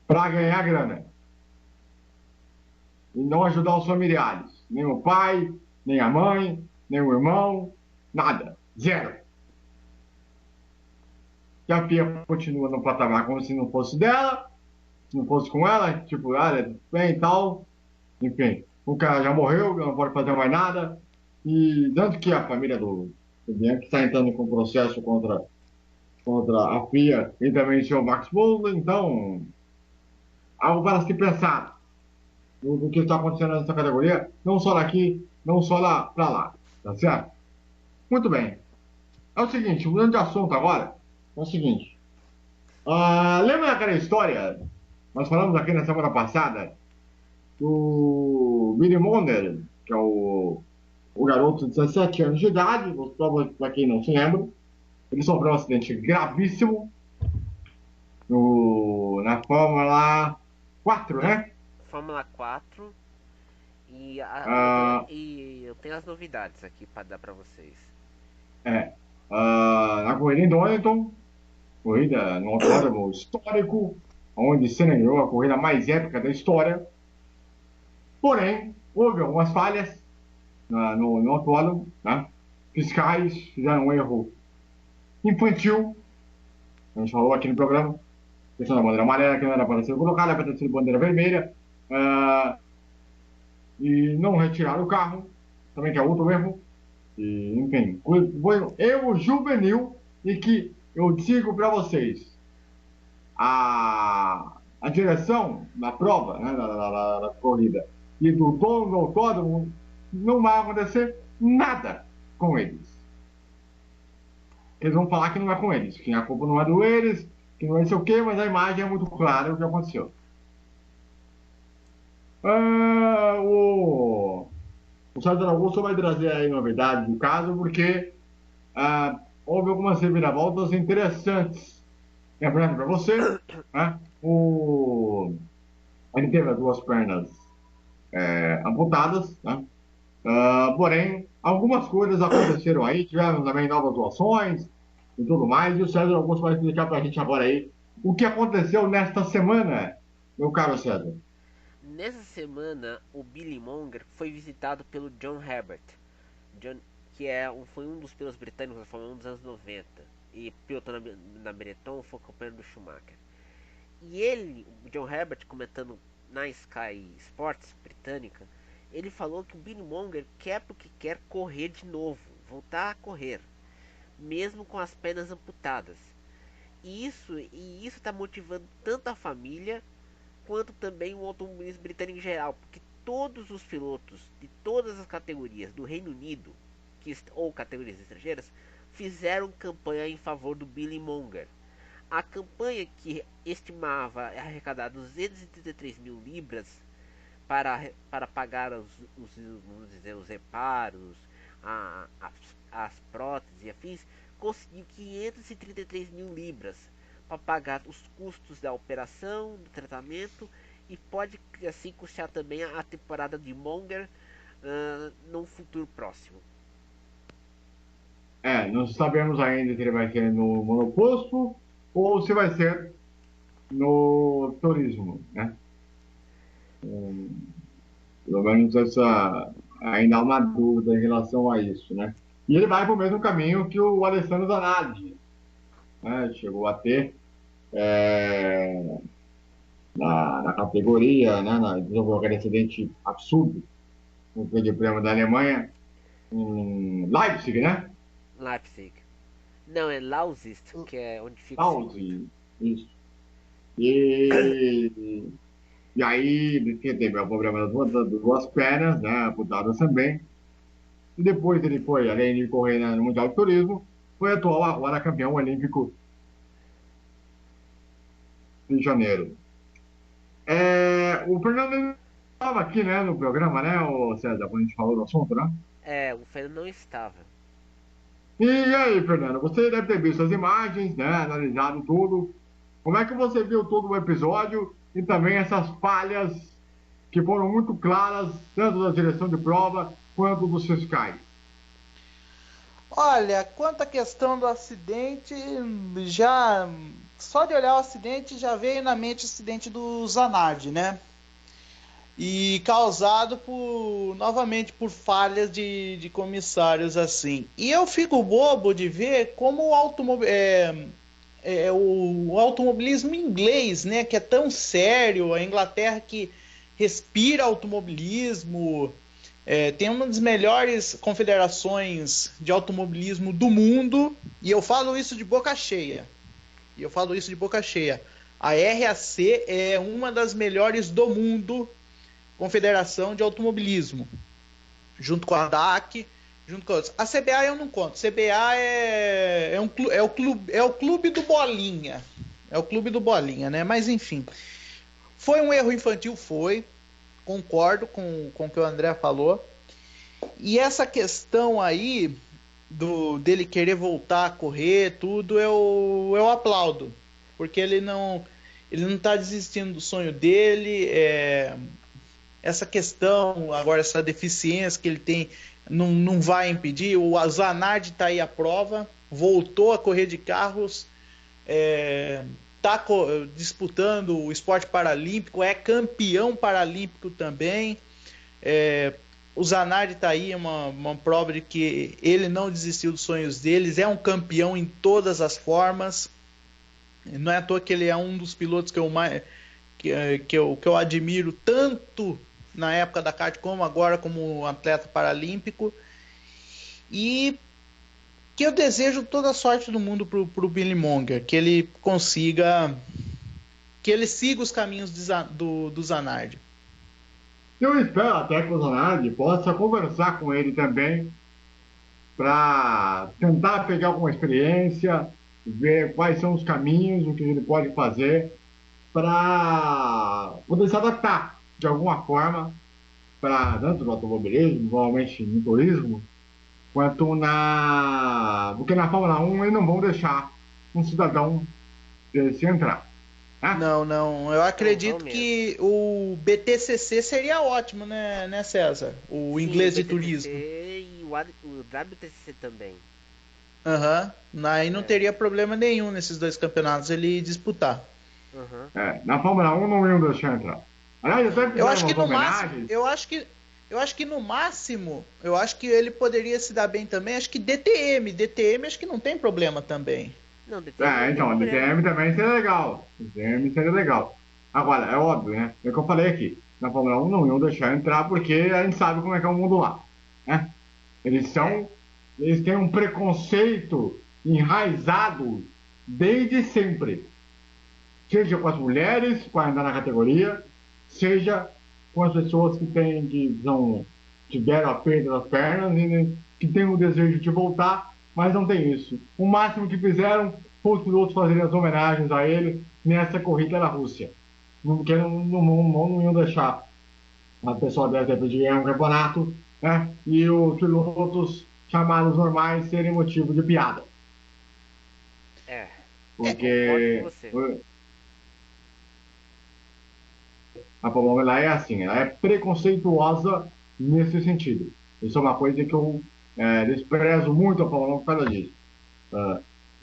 Para ganhar grana. E não ajudar os familiares. Nem o pai, nem a mãe, nem o irmão, nada. Zero. E a FIA continua no patamar como se não fosse dela, se não fosse com ela, tipo, bem e tal. Enfim, o cara já morreu, não pode fazer mais nada. E tanto que a família do Bianchi está entrando com processo contra a FIA e também o senhor Max Mosley. Então, algo para se pensar no que está acontecendo nessa categoria, não só daqui, não só lá para lá. Tá certo? Muito bem. É o seguinte, mudando de assunto agora, é o seguinte. Lembra daquela história? Nós falamos aqui na semana passada do Billy Monner, que é o garoto de 17 anos de idade, para quem não se lembra, ele sofreu um acidente gravíssimo na Fórmula 4, né? Fórmula 4. Ah, E eu tenho as novidades aqui para dar para vocês. na corrida em Donington, corrida no autódromo histórico, onde Senna ganhou a corrida mais épica da história. Porém, houve algumas falhas no autódromo, né? Fiscais fizeram um erro infantil, a gente falou aqui no programa, questão da bandeira amarela, que não era para ser colocada, era para ter sido bandeira vermelha, e não retiraram o carro, também que é outro erro, e, enfim, foi um erro juvenil e que eu digo para vocês, a direção na prova, né, na corrida, e do dono do autódromo, não vai acontecer nada com eles. Eles vão falar que não é com eles, que a culpa não é do eles, que não é sei o quê, mas a imagem é muito clara o que aconteceu. O Sérgio Augusto vai trazer aí novidades do caso, porque houve algumas reviravoltas interessantes. Lembrando para você, né, ele teve as duas pernas amputadas, né? Porém, algumas coisas aconteceram aí, tivemos também novas doações e tudo mais, e o César Augusto vai explicar para a gente agora aí o que aconteceu nesta semana, meu caro César. Nessa semana, o Billy Monger foi visitado pelo John Herbert, que foi um dos pilotos britânicos da Fórmula 1 dos anos 90 e pilotou na Benetton, foi companheiro do Schumacher. E ele, o John Herbert, comentando na Sky Sports britânica, ele falou que o Billy Monger quer porque quer correr de novo, voltar a correr, mesmo com as pernas amputadas. E isso está motivando tanto a família quanto também o automobilismo britânico em geral, porque todos os pilotos de todas as categorias do Reino Unido ou categorias estrangeiras fizeram campanha em favor do Billy Monger. A campanha, que estimava arrecadar 233 mil libras para pagar vamos dizer, os reparos, as próteses e afins, conseguiu 533 mil libras para pagar os custos da operação, do tratamento, e pode assim custear também a temporada de Monger num futuro próximo. Não sabemos ainda se ele vai ser no monoposto ou se vai ser no turismo, né? Pelo menos ainda há uma dúvida em relação a isso, né? E ele vai para o mesmo caminho que o Alessandro Zanardi, né? Chegou a ter na categoria, né? Desenvolveu aquele acidente absurdo no Grande Prêmio da Alemanha, em Leipzig, né? Leipzig. Não, é Lausitz, que é onde fica o circuito. Isso. E aí, teve o problema das duas pernas, né? Amputadas também. E depois ele foi, além de correr no Mundial de Turismo, foi atual agora campeão olímpico de janeiro. O Fernando estava aqui, né, no programa, né, o César, quando a gente falou do assunto, né? O Fernando não estava. E aí, Fernando, você deve ter visto as imagens, né, analisado tudo. Como é que você viu todo o episódio e também essas falhas que foram muito claras, tanto da direção de prova quanto dos fiscais? Olha, quanto à questão do acidente, já só de olhar o acidente já veio na mente o acidente do Zanardi, né? E causado novamente por falhas de comissários assim. E eu fico bobo de ver como o automobilismo inglês, né, que é tão sério, a Inglaterra que respira automobilismo, tem uma das melhores confederações de automobilismo do mundo, e eu falo isso de boca cheia. A RAC é uma das melhores do mundo, confederação de automobilismo, junto com a DAC, junto com outros. A CBA eu não conto. CBA é o clube do Bolinha. É o clube do Bolinha, né? Mas enfim. Foi um erro infantil, foi. Concordo com o que o André falou. E essa questão aí dele querer voltar a correr, tudo, eu aplaudo. Porque ele não tá desistindo do sonho dele. Essa questão, agora essa deficiência que ele tem, não vai impedir. O Zanardi está aí à prova, voltou a correr de carros, está disputando o esporte paralímpico, é campeão paralímpico também. O Zanardi está aí, uma prova de que ele não desistiu dos sonhos deles, é um campeão em todas as formas. Não é à toa que ele é um dos pilotos que eu admiro tanto na época da kart como agora como atleta paralímpico, e que eu desejo toda a sorte do mundo pro Billy Monger, que ele siga os caminhos do Zanardi. Eu espero até que o Zanardi possa conversar com ele também para tentar pegar alguma experiência, ver quais são os caminhos, o que ele pode fazer para poder se adaptar de alguma forma para tanto no automobilismo, provavelmente no turismo, quanto porque na Fórmula 1 eles não vão deixar um cidadão desse entrar. Né? Não, eu acredito que o BTCC seria ótimo, né, César? O inglês de turismo. E o WTCC também. Aí não teria problema nenhum nesses dois campeonatos ele disputar. Na Fórmula 1 não iam deixar entrar. Aliás, até eu acho que no máximo, eu acho que no máximo, eu acho que ele poderia se dar bem também. Acho que DTM acho que não tem problema também. Não, DTM então, DTM também seria legal. DTM seria legal. Agora, é óbvio, né? É o que eu falei aqui. Na Fórmula 1 não iam deixar entrar porque a gente sabe como é que é o mundo lá. Né? Eles têm um preconceito enraizado desde sempre. Seja com as mulheres, para andar na categoria, seja com as pessoas que tiveram a perda das pernas e que têm o desejo de voltar, mas não tem isso. O máximo que fizeram foi os pilotos fazerem as homenagens a ele nessa corrida da Rússia. Porque não iam deixar a pessoa dessa de ganhar um campeonato, né? E os pilotos chamados normais serem motivo de piada. Porque a Fórmula 1 ela é assim, ela é preconceituosa nesse sentido. Isso é uma coisa que eu desprezo muito a Fórmula 1 por causa disso.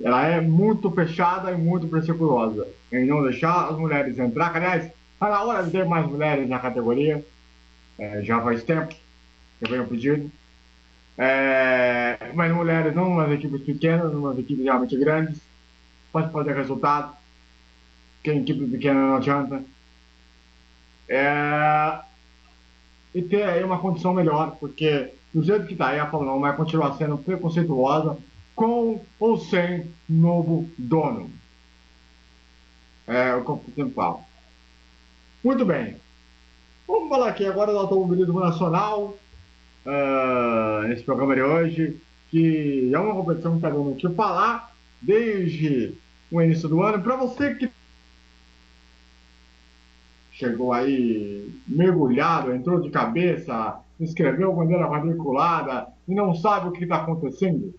Ela é muito fechada e muito preconceituosa em não deixar as mulheres entrar. Aliás, está na hora de ter mais mulheres na categoria. Já faz tempo que eu venho pedindo. Mas mulheres não nas equipes pequenas, nas equipes realmente grandes, pode fazer resultado. Porque em equipe pequena não adianta. E ter aí uma condição melhor, porque do jeito que está aí a Fórmula 1 vai continuar sendo preconceituosa com ou sem novo dono. É o que eu sempre falo. Muito bem. Vamos falar aqui agora do automobilismo nacional, nesse programa de hoje, que é uma competição que está dando o que falar desde o início do ano. Para você que chegou aí mergulhado, entrou de cabeça, escreveu bandeira quadriculada e não sabe o que está acontecendo?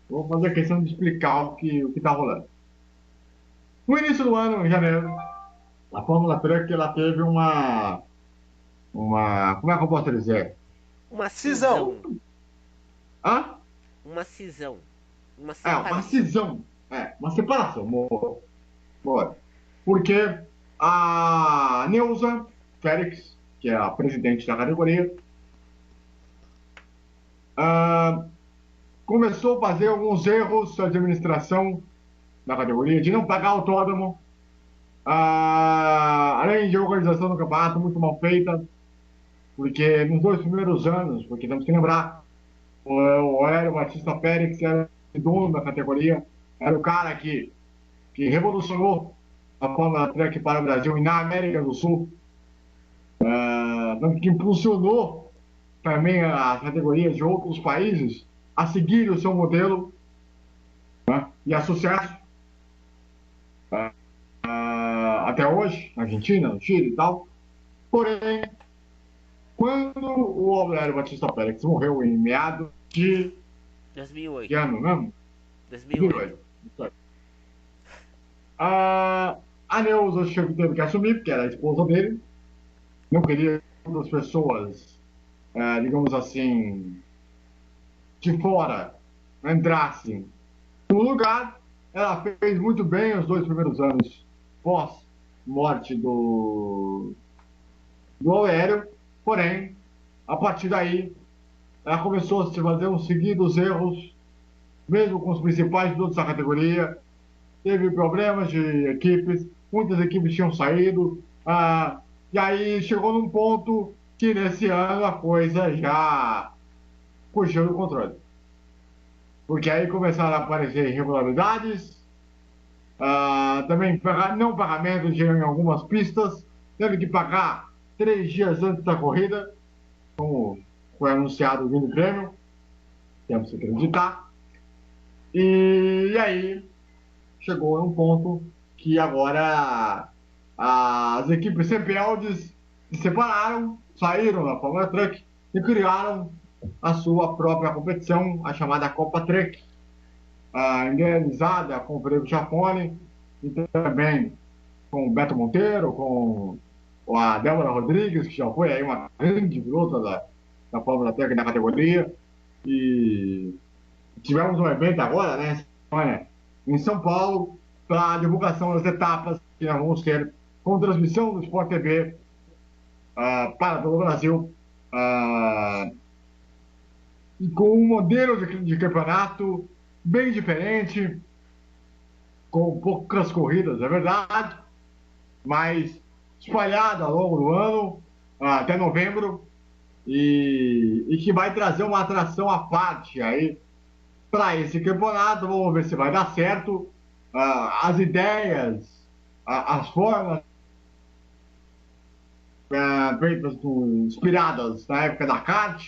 Vou fazer questão de explicar o que está rolando. No início do ano, em janeiro, a Fórmula Truck ela teve como é que eu posso dizer? Uma Cisão. cisão. Hã? Uma cisão. Uma Uma separação. cisão. Uma separação. Boa. Boa. Porque a Neuza Félix, que é a presidente da categoria, ah, começou a fazer alguns erros de administração da categoria, de não pagar autódromo, além de organização do campeonato muito mal feita, porque nos 2 primeiros anos, porque temos que lembrar, o Hélio Batista Félix era o dono da categoria, era o cara que revolucionou a Fórmula Truck para o Brasil e na América do Sul, tanto que impulsionou também as categorias de outros países a seguir o seu modelo, né, e a sucesso até hoje, na Argentina, no Chile e tal. Porém, quando o Aurélio Batista Félix morreu em meados de 2008. que ano mesmo? 2008. 2008. A Neuza teve que assumir, porque era a esposa dele, não queria que outras pessoas, digamos assim, de fora entrassem no lugar. Ela fez muito bem os 2 primeiros anos pós-morte do Aurélio, porém, a partir daí, ela começou a se fazer uns seguidos erros, mesmo com os principais pilotos da categoria. Teve problemas de equipes, muitas equipes tinham saído, e aí chegou num ponto que nesse ano a coisa já fugiu do controle. Porque aí começaram a aparecer irregularidades, também não pagamento de em algumas pistas, teve que pagar 3 dias antes da corrida, como foi anunciado no prêmio, temos que acreditar. E aí chegou a um ponto que agora as equipes rebeldes se separaram, saíram da Fórmula Truck e criaram a sua própria competição, a chamada Copa Truck, idealizada com o Frederico Chafone e também com o Beto Monteiro, com a Débora Rodrigues, que já foi aí uma grande pilota da Fórmula Truck da categoria. E tivemos um evento agora, né, em São Paulo, para a divulgação das etapas que nós vamos ter com transmissão do Sport TV para todo o Brasil, e com um modelo de campeonato bem diferente, com poucas corridas, é verdade, mas espalhado ao longo do ano, até novembro, e que vai trazer uma atração à parte aí para esse campeonato. Vamos ver se vai dar certo. As ideias, as formas feitas, inspiradas na época da kart,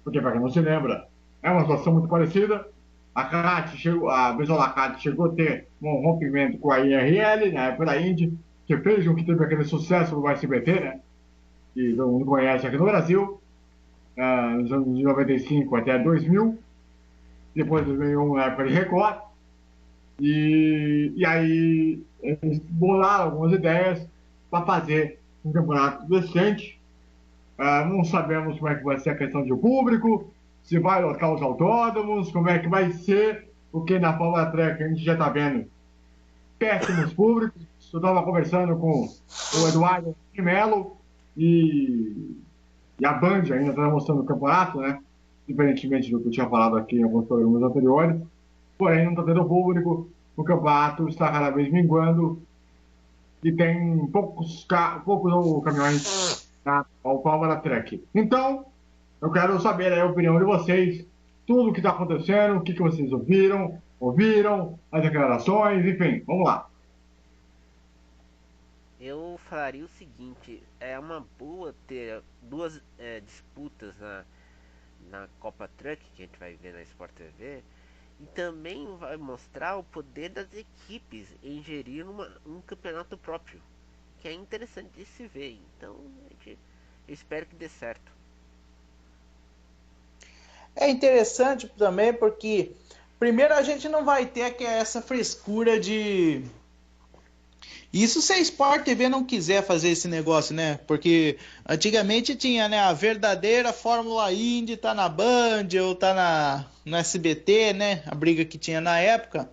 porque para quem não se lembra, é uma situação muito parecida. A kart chegou, a pessoal da kart chegou a ter um rompimento com a IRL na época da Indy, que fez com que teve aquele sucesso no SBT, né? Que todo mundo conhece aqui no Brasil, nos anos de 95 até 2000, depois de 2001 na época de Record. E aí eles bolaram algumas ideias para fazer um campeonato decente. Não sabemos como é que vai ser a questão de público, se vai lotar os autódromos, como é que vai ser, porque na Fórmula Truck a gente já está vendo péssimos públicos. Eu estava conversando com o Eduardo de Mello e a Band ainda está mostrando o campeonato, né? Diferentemente do que eu tinha falado aqui em alguns programas anteriores. Porém, não está tendo público, o campeonato está cada vez minguando e tem poucos caminhões na Fórmula Truck. Então, eu quero saber a opinião de vocês, tudo o que está acontecendo, o que vocês ouviram, as declarações, enfim, vamos lá. Eu falaria o seguinte, é uma boa ter duas disputas na Copa Truck que a gente vai ver na Sport TV, e também vai mostrar o poder das equipes em gerir um campeonato próprio. que é interessante de se ver. Então, eu espero que dê certo. É interessante também porque, primeiro, a gente não vai ter essa frescura de. Isso se a Sport TV não quiser fazer esse negócio, né? Porque antigamente tinha, né, a verdadeira Fórmula Indy tá na Band ou tá no SBT, né? A briga que tinha na época.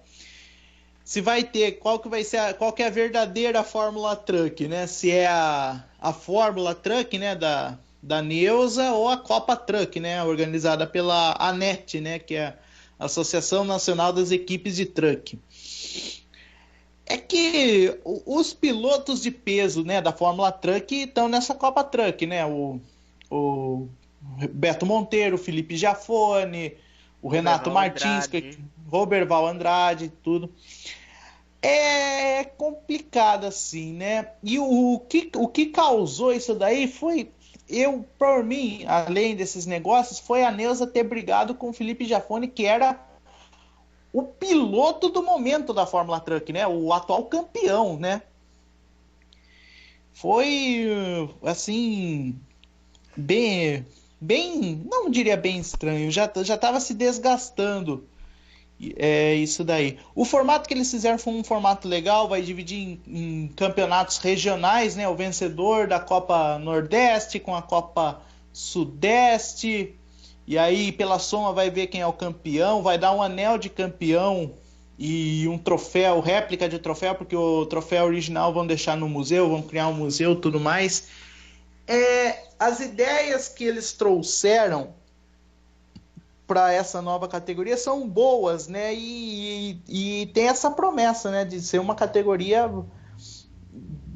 Se vai ter, qual que é a verdadeira Fórmula Truck, né? Se é a Fórmula Truck, né, da Neusa, ou a Copa Truck, né, organizada pela ANET, né, que é a Associação Nacional das Equipes de Truck. É que os pilotos de peso, né, da Fórmula Truck estão nessa Copa Truck, né? O Beto Monteiro, o Felipe Giafone, o Renato Roberval Martins, Andrade. Roberval Andrade, tudo. É complicado assim, né? E o que causou isso daí foi, por mim, além desses negócios, foi a Neuza ter brigado com o Felipe Giafone, que era o piloto do momento da Fórmula Truck, né? O atual campeão, né? Foi assim, não diria bem estranho, já estava se desgastando. Isso daí. O formato que eles fizeram foi um formato legal, vai dividir em campeonatos regionais, né? O vencedor da Copa Nordeste com a Copa Sudeste. E aí, pela soma, vai ver quem é o campeão, vai dar um anel de campeão e um troféu, réplica de troféu, porque o troféu original vão deixar no museu, vão criar um museu e tudo mais. As ideias que eles trouxeram para essa nova categoria são boas, né? E tem essa promessa, né, de ser uma categoria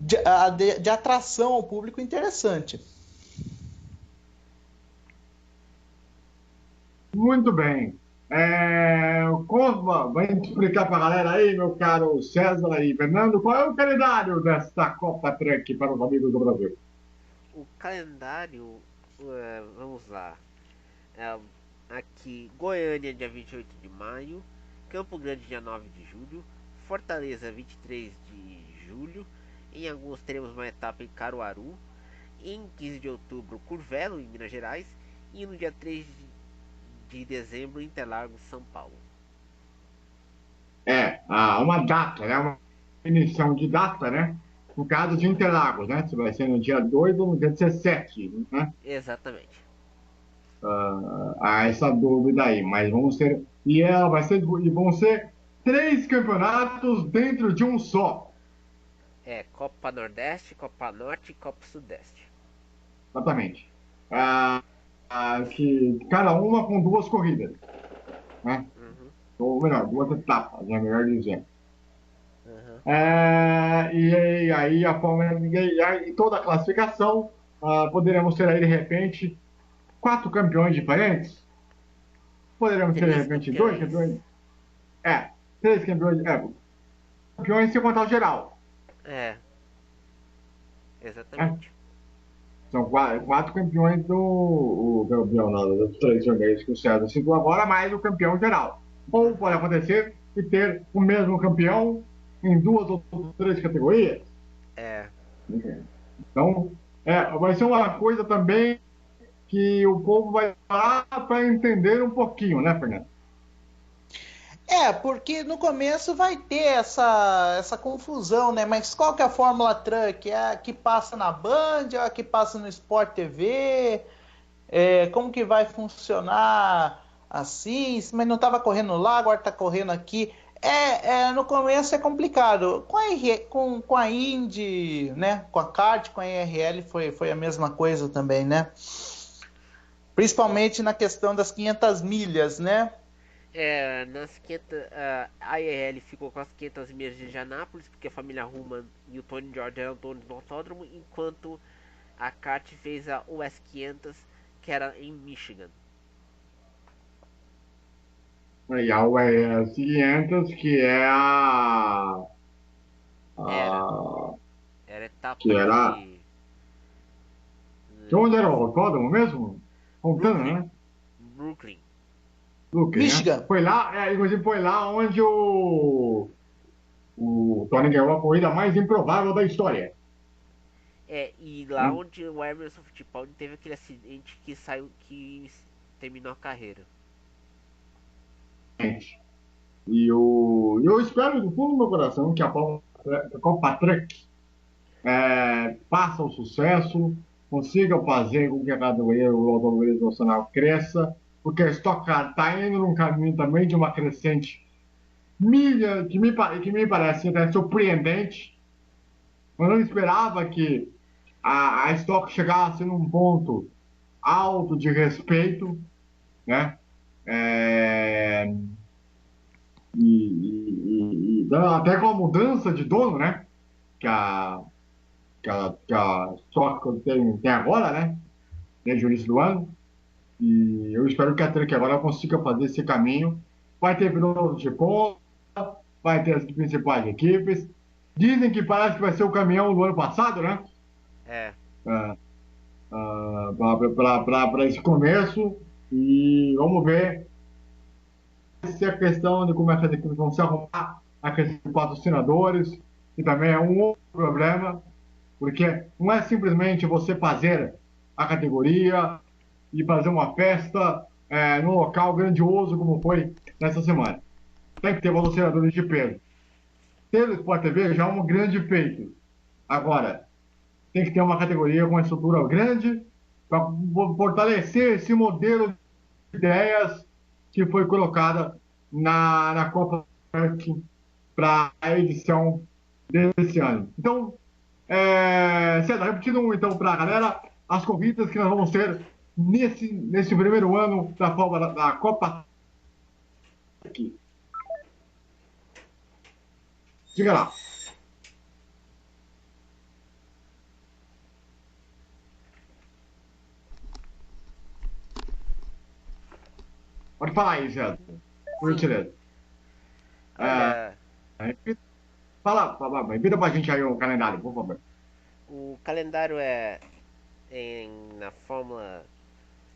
de atração ao público interessante. Muito bem. Cosma, vai explicar para a galera aí, meu caro César e Fernando, qual é o calendário desta Copa Truck para os amigos do Brasil? O calendário, vamos lá. É, aqui, Goiânia, dia 28 de maio. Campo Grande, dia 9 de julho. Fortaleza, 23 de julho. Em agosto, teremos uma etapa em Caruaru. Em 15 de outubro, Curvelo, em Minas Gerais. E no dia 3 de dezembro, Interlagos, São Paulo. Uma data, né? Uma definição de data, né? No caso de Interlagos, né? Se vai ser no dia 2 ou no dia 17, né? Exatamente. Há essa dúvida aí, mas vão ser. E vão ser 3 campeonatos dentro de um só. Copa Nordeste, Copa Norte e Copa Sudeste. Exatamente. Que cada uma com 2 corridas, né? Uhum, Ou melhor, 2 etapas, é melhor dizer. uhum. E aí a forma e toda a classificação, poderemos ter aí de repente 4 campeões diferentes. Poderemos ter de Três repente 2 campeões. campeões. É, 3 campeões. Campeões sem contar o geral. É, Né? exatamente. São 4 campeões o campeão dos 3 torneios que o César citou agora, mais o campeão geral. Ou pode acontecer de ter o mesmo campeão em 2 ou 3 categorias. É, Então, vai ser uma coisa também que o povo vai parar para entender um pouquinho, né, Fernando? Porque no começo vai ter essa confusão, né? Mas qual que é a Fórmula Truck? É a que passa na Band, é a que passa no Sport TV? Como que vai funcionar assim? Mas não estava correndo lá, agora está correndo aqui. No começo é complicado. Com a Indy, né? Com a kart, com a IRL foi a mesma coisa também, né? Principalmente na questão das 500 milhas, né? nas 500, a IRL ficou com as 500 milhas de Indianápolis, porque a família Ruman e o Tony George eram donos do autódromo, enquanto a kart fez a US 500, que era em Michigan. E a UES 500, que é Era, a era etapa que era. De onde era o autódromo mesmo? Fontana, Brooklyn, né? Brooklyn. Luque, né? Michigan. Foi lá, inclusive foi lá onde o Tony ganhou a corrida mais improvável da história. E lá onde o Emerson Fittipaldi teve aquele acidente que saiu, que terminou a carreira. E eu espero do fundo do meu coração que a Copa Truck faça o sucesso, consiga fazer com que a categoria do automobilismo nacional cresça, porque a Stock Car está indo num caminho também de uma crescente milha, que me parece até surpreendente. Eu não esperava que a Stock chegasse num ponto alto de respeito, né? É, até com a mudança de dono, né? Que a Stock tem agora, né? Desde o início do ano. E eu espero que a Truck agora consiga fazer esse caminho. Vai ter piloto de ponta, vai ter as principais equipes. Dizem que parece que vai ser o caminhão do ano passado, né? É. Para esse começo. E vamos ver se a questão de como essas equipes vão se arrumar, a questão de patrocinadores, que também é um outro problema, porque não é simplesmente você fazer a categoria e fazer uma festa num local grandioso como foi nessa semana. Tem que ter patrocinadores de peso. Ter o Sport TV já é um grande feito. Agora, tem que ter uma categoria com uma estrutura grande para fortalecer esse modelo de ideias que foi colocada na Copa para a edição desse ano. Então, César, repetindo então para a galera as corridas que nós vamos ter nesse primeiro ano da Copa aqui. Diga lá. Pode falar aí, César. Por gentileza. Olha, Repita pra gente aí o calendário, por favor. o calendário na Fórmula,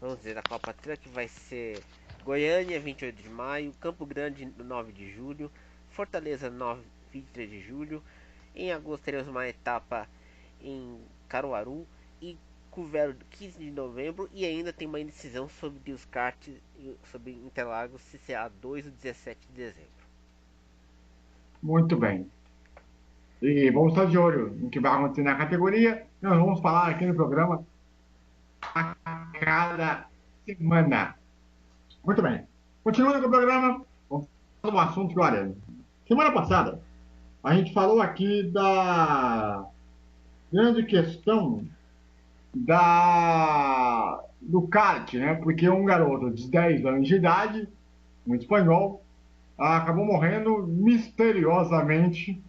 vamos dizer, da Copa Truck vai ser Goiânia, 28 de maio, Campo Grande, 9 de julho, Fortaleza, 23 de julho. Em agosto teremos uma etapa em Caruaru e Cuvelo, 15 de novembro. E ainda tem uma indecisão sobre os karts, sobre Interlagos, se será 2 ou 17 de dezembro. Muito bem. E vamos estar de olho no que vai acontecer na categoria. Nós vamos falar aqui no programa a cada semana. Muito bem. Continuando com o programa, vamos falar do assunto que, olha, semana passada, a gente falou aqui da grande questão do kart, né? Porque um garoto de 10 anos de idade, um espanhol, acabou morrendo misteriosamente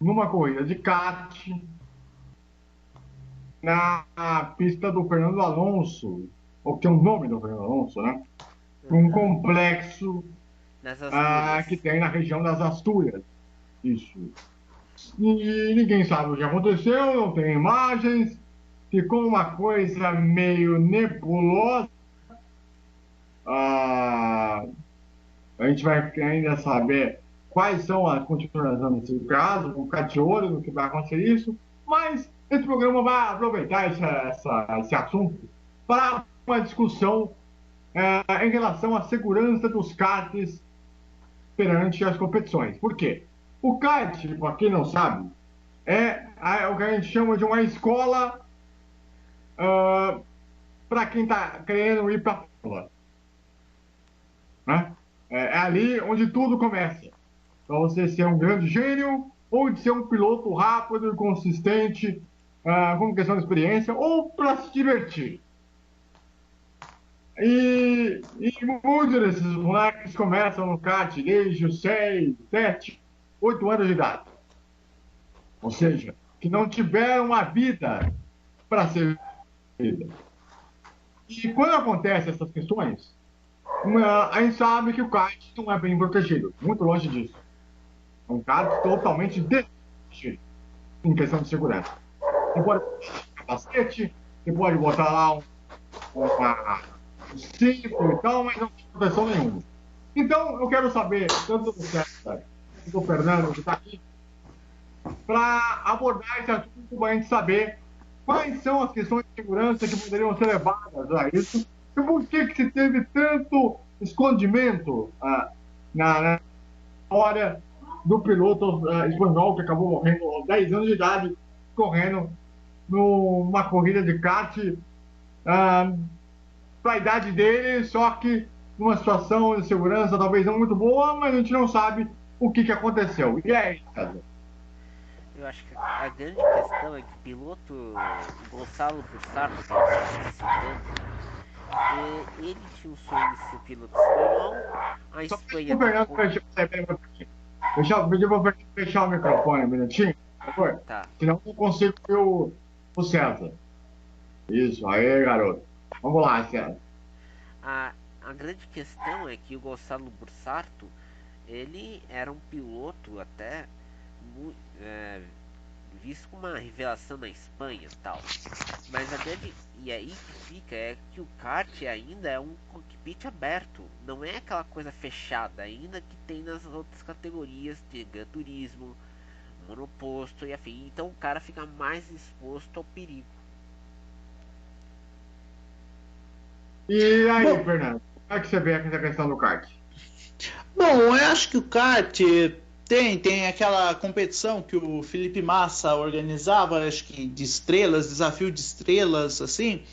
numa corrida de kart na pista do Fernando Alonso, ou que é o nome do Fernando Alonso, né? Um complexo que tem na região das Astúrias. Isso. E ninguém sabe o que aconteceu, não tem imagens, ficou uma coisa meio nebulosa. A gente vai ainda saber quais são as continuações desse caso, vamos ficar de olho no que vai acontecer isso, mas esse programa vai aproveitar esse assunto para uma discussão em relação à segurança dos karts perante as competições. Por quê? O kart, para quem não sabe, é o que a gente chama de uma escola para quem está querendo ir para a Fórmula. Né? É ali onde tudo começa. Para você ser um grande gênio, ou de ser um piloto rápido e consistente, com questão de experiência, ou para se divertir. E muitos desses moleques começam no kart desde os 6, 7, 8 anos de idade. Ou seja, que não tiveram a vida para ser vida. E quando acontecem essas questões, a gente sabe que o kart não é bem protegido. Muito longe disso. É um kart totalmente desprotegido em questão de segurança. Você pode botar capacete, você pode botar lá um cinto e tal, mas não tem proteção nenhuma. Então, eu quero saber, tanto do César quanto do Fernando, que está aqui, para abordar esse assunto, para a gente saber quais são as questões de segurança que poderiam ser levadas a isso e por que se teve tanto escondimento na história do piloto espanhol que acabou morrendo aos 10 anos de idade, correndo numa corrida de kart para a idade dele, só que numa situação de segurança talvez não muito boa, mas a gente não sabe o que aconteceu. E é isso. Eu acho que a grande questão é que o piloto Gonçalo Bussardo, que está citando, ele tinha um sonho de ser piloto espanhol, a Só Espanha o Fernando fechar, pedir para o fechar o microfone um minutinho, por favor. Tá. Senão eu não consigo ver o César. Isso, aí, garoto. Vamos lá, César. A grande questão é que o Gonçalo Bussardo, ele era um piloto até visto como uma revelação na Espanha e tal. Mas a grande. E aí que fica é que o kart ainda é um cockpit aberto. Não é aquela coisa fechada, ainda que tem nas outras categorias de Gran Turismo, monoposto e afim. Então o cara fica mais exposto ao perigo. E aí, Bom, Fernando, como é que você vê essa questão do kart? bom, eu acho que o kart tem aquela competição que o Felipe Massa organizava, acho que de estrelas, desafio de estrelas, assim,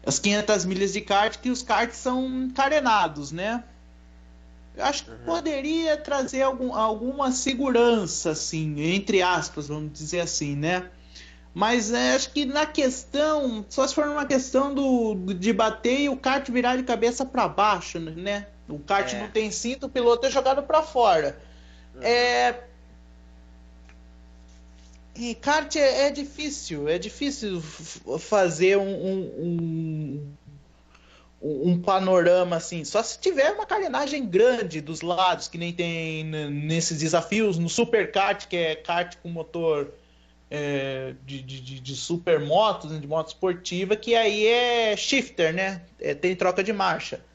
as 500 milhas de kart, que os karts são carenados, né? Eu acho que poderia trazer alguma segurança, assim, entre aspas, vamos dizer assim, né? Mas acho que na questão, só se for uma questão de bater e o kart virar de cabeça para baixo, né? O kart não tem cinto, o piloto é jogado para fora. E kart é difícil fazer um panorama assim, só se tiver uma carenagem grande dos lados, que nem tem nesses desafios, no Super Kart, que é kart com motor de super motos, né, de moto esportiva, que aí é shifter, né? Tem troca de marcha.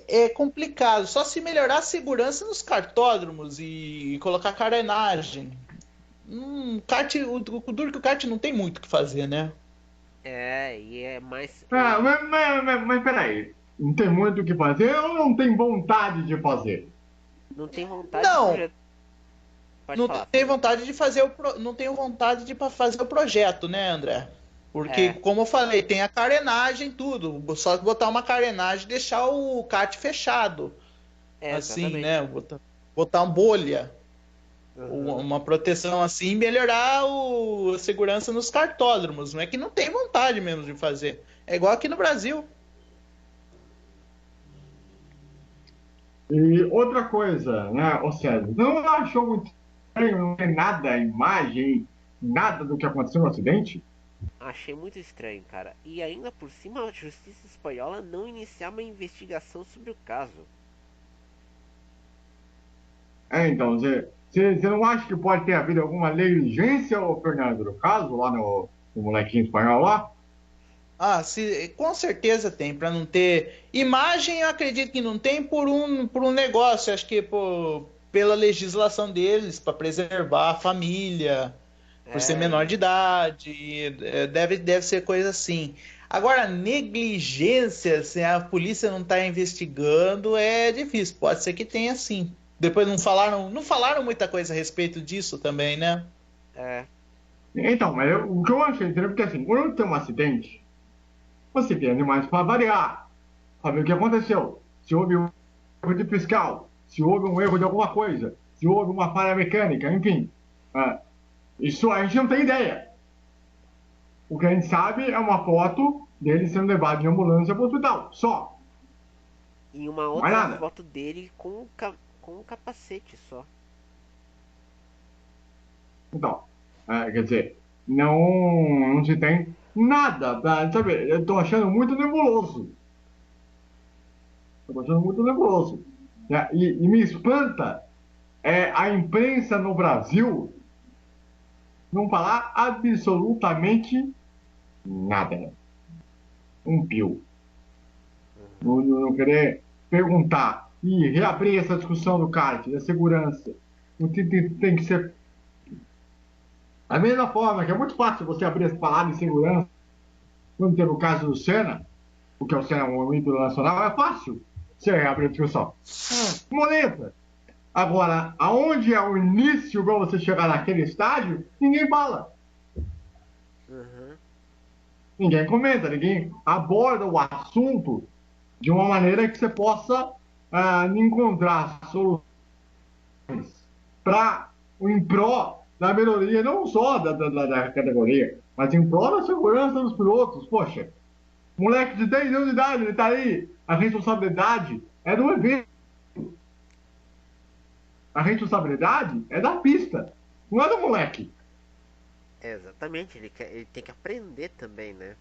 É complicado, só se melhorar a segurança nos kartódromos e colocar carenagem. Kart, o duro que o kart não tem muito o que fazer, né? E é mais. Mas peraí, não tem muito o que fazer ou não tem vontade de fazer? Não tem vontade Não, de. Pode não falar. tenho vontade de fazer não tenho vontade de fazer o projeto, né, André? Porque, como eu falei, tem a carenagem, tudo. Só botar uma carenagem e deixar o kart fechado. Assim, Exatamente. né? Botar uma bolha. Uma proteção assim e melhorar a segurança nos kartódromos. Não é que não tem vontade mesmo de fazer. É igual aqui no Brasil. E outra coisa, né, ô César, não achou muito estranho, não tem nada, a imagem, nada do que aconteceu no acidente? Achei muito estranho, cara. E ainda por cima, a justiça espanhola não iniciar uma investigação sobre o caso. Então, você não acha que pode ter havido alguma negligência, ô Fernando, no caso, lá no molequinho espanhol lá? Com certeza tem, para não ter. Imagem, eu acredito que não tem por um negócio, acho que pela legislação deles, para preservar a família, por ser menor de idade, deve ser coisa assim. Agora, negligência, se a polícia não está investigando, é difícil. Pode ser que tenha sim. Depois não falaram muita coisa a respeito disso também, né? Então, mas o que eu achei estranho, porque assim, quando tem um acidente, você tem animais para variar, saber o que aconteceu, se houve um erro de fiscal, se houve um erro de alguma coisa, se houve uma falha mecânica, enfim. Isso a gente não tem ideia. O que a gente sabe é uma foto dele sendo levado em ambulância para o hospital, só. E uma outra foto dele com um capacete só. Então, quer dizer, não se tem nada, sabe? Eu estou achando muito nebuloso. Estou achando muito nebuloso. Né? E me espanta a imprensa no Brasil não falar absolutamente nada. Um pio. Não querer perguntar e reabrir essa discussão do kart, da segurança. O que tem que ser Da mesma forma que é muito fácil você abrir as palavras de segurança, quando teve o caso do Senna, porque o Senna é um ídolo nacional, é fácil você abrir a discussão. Moleza. Agora, aonde é o início para você chegar naquele estágio, ninguém fala. Uhum. Ninguém comenta, ninguém aborda o assunto de uma maneira que você possa encontrar soluções para em pró da melhoria, não só da categoria, mas em prol da segurança dos pilotos. Poxa, moleque de 10 anos de idade, ele está aí. A responsabilidade é do evento. A responsabilidade é da pista, não é do moleque. Exatamente, ele tem que aprender também, né?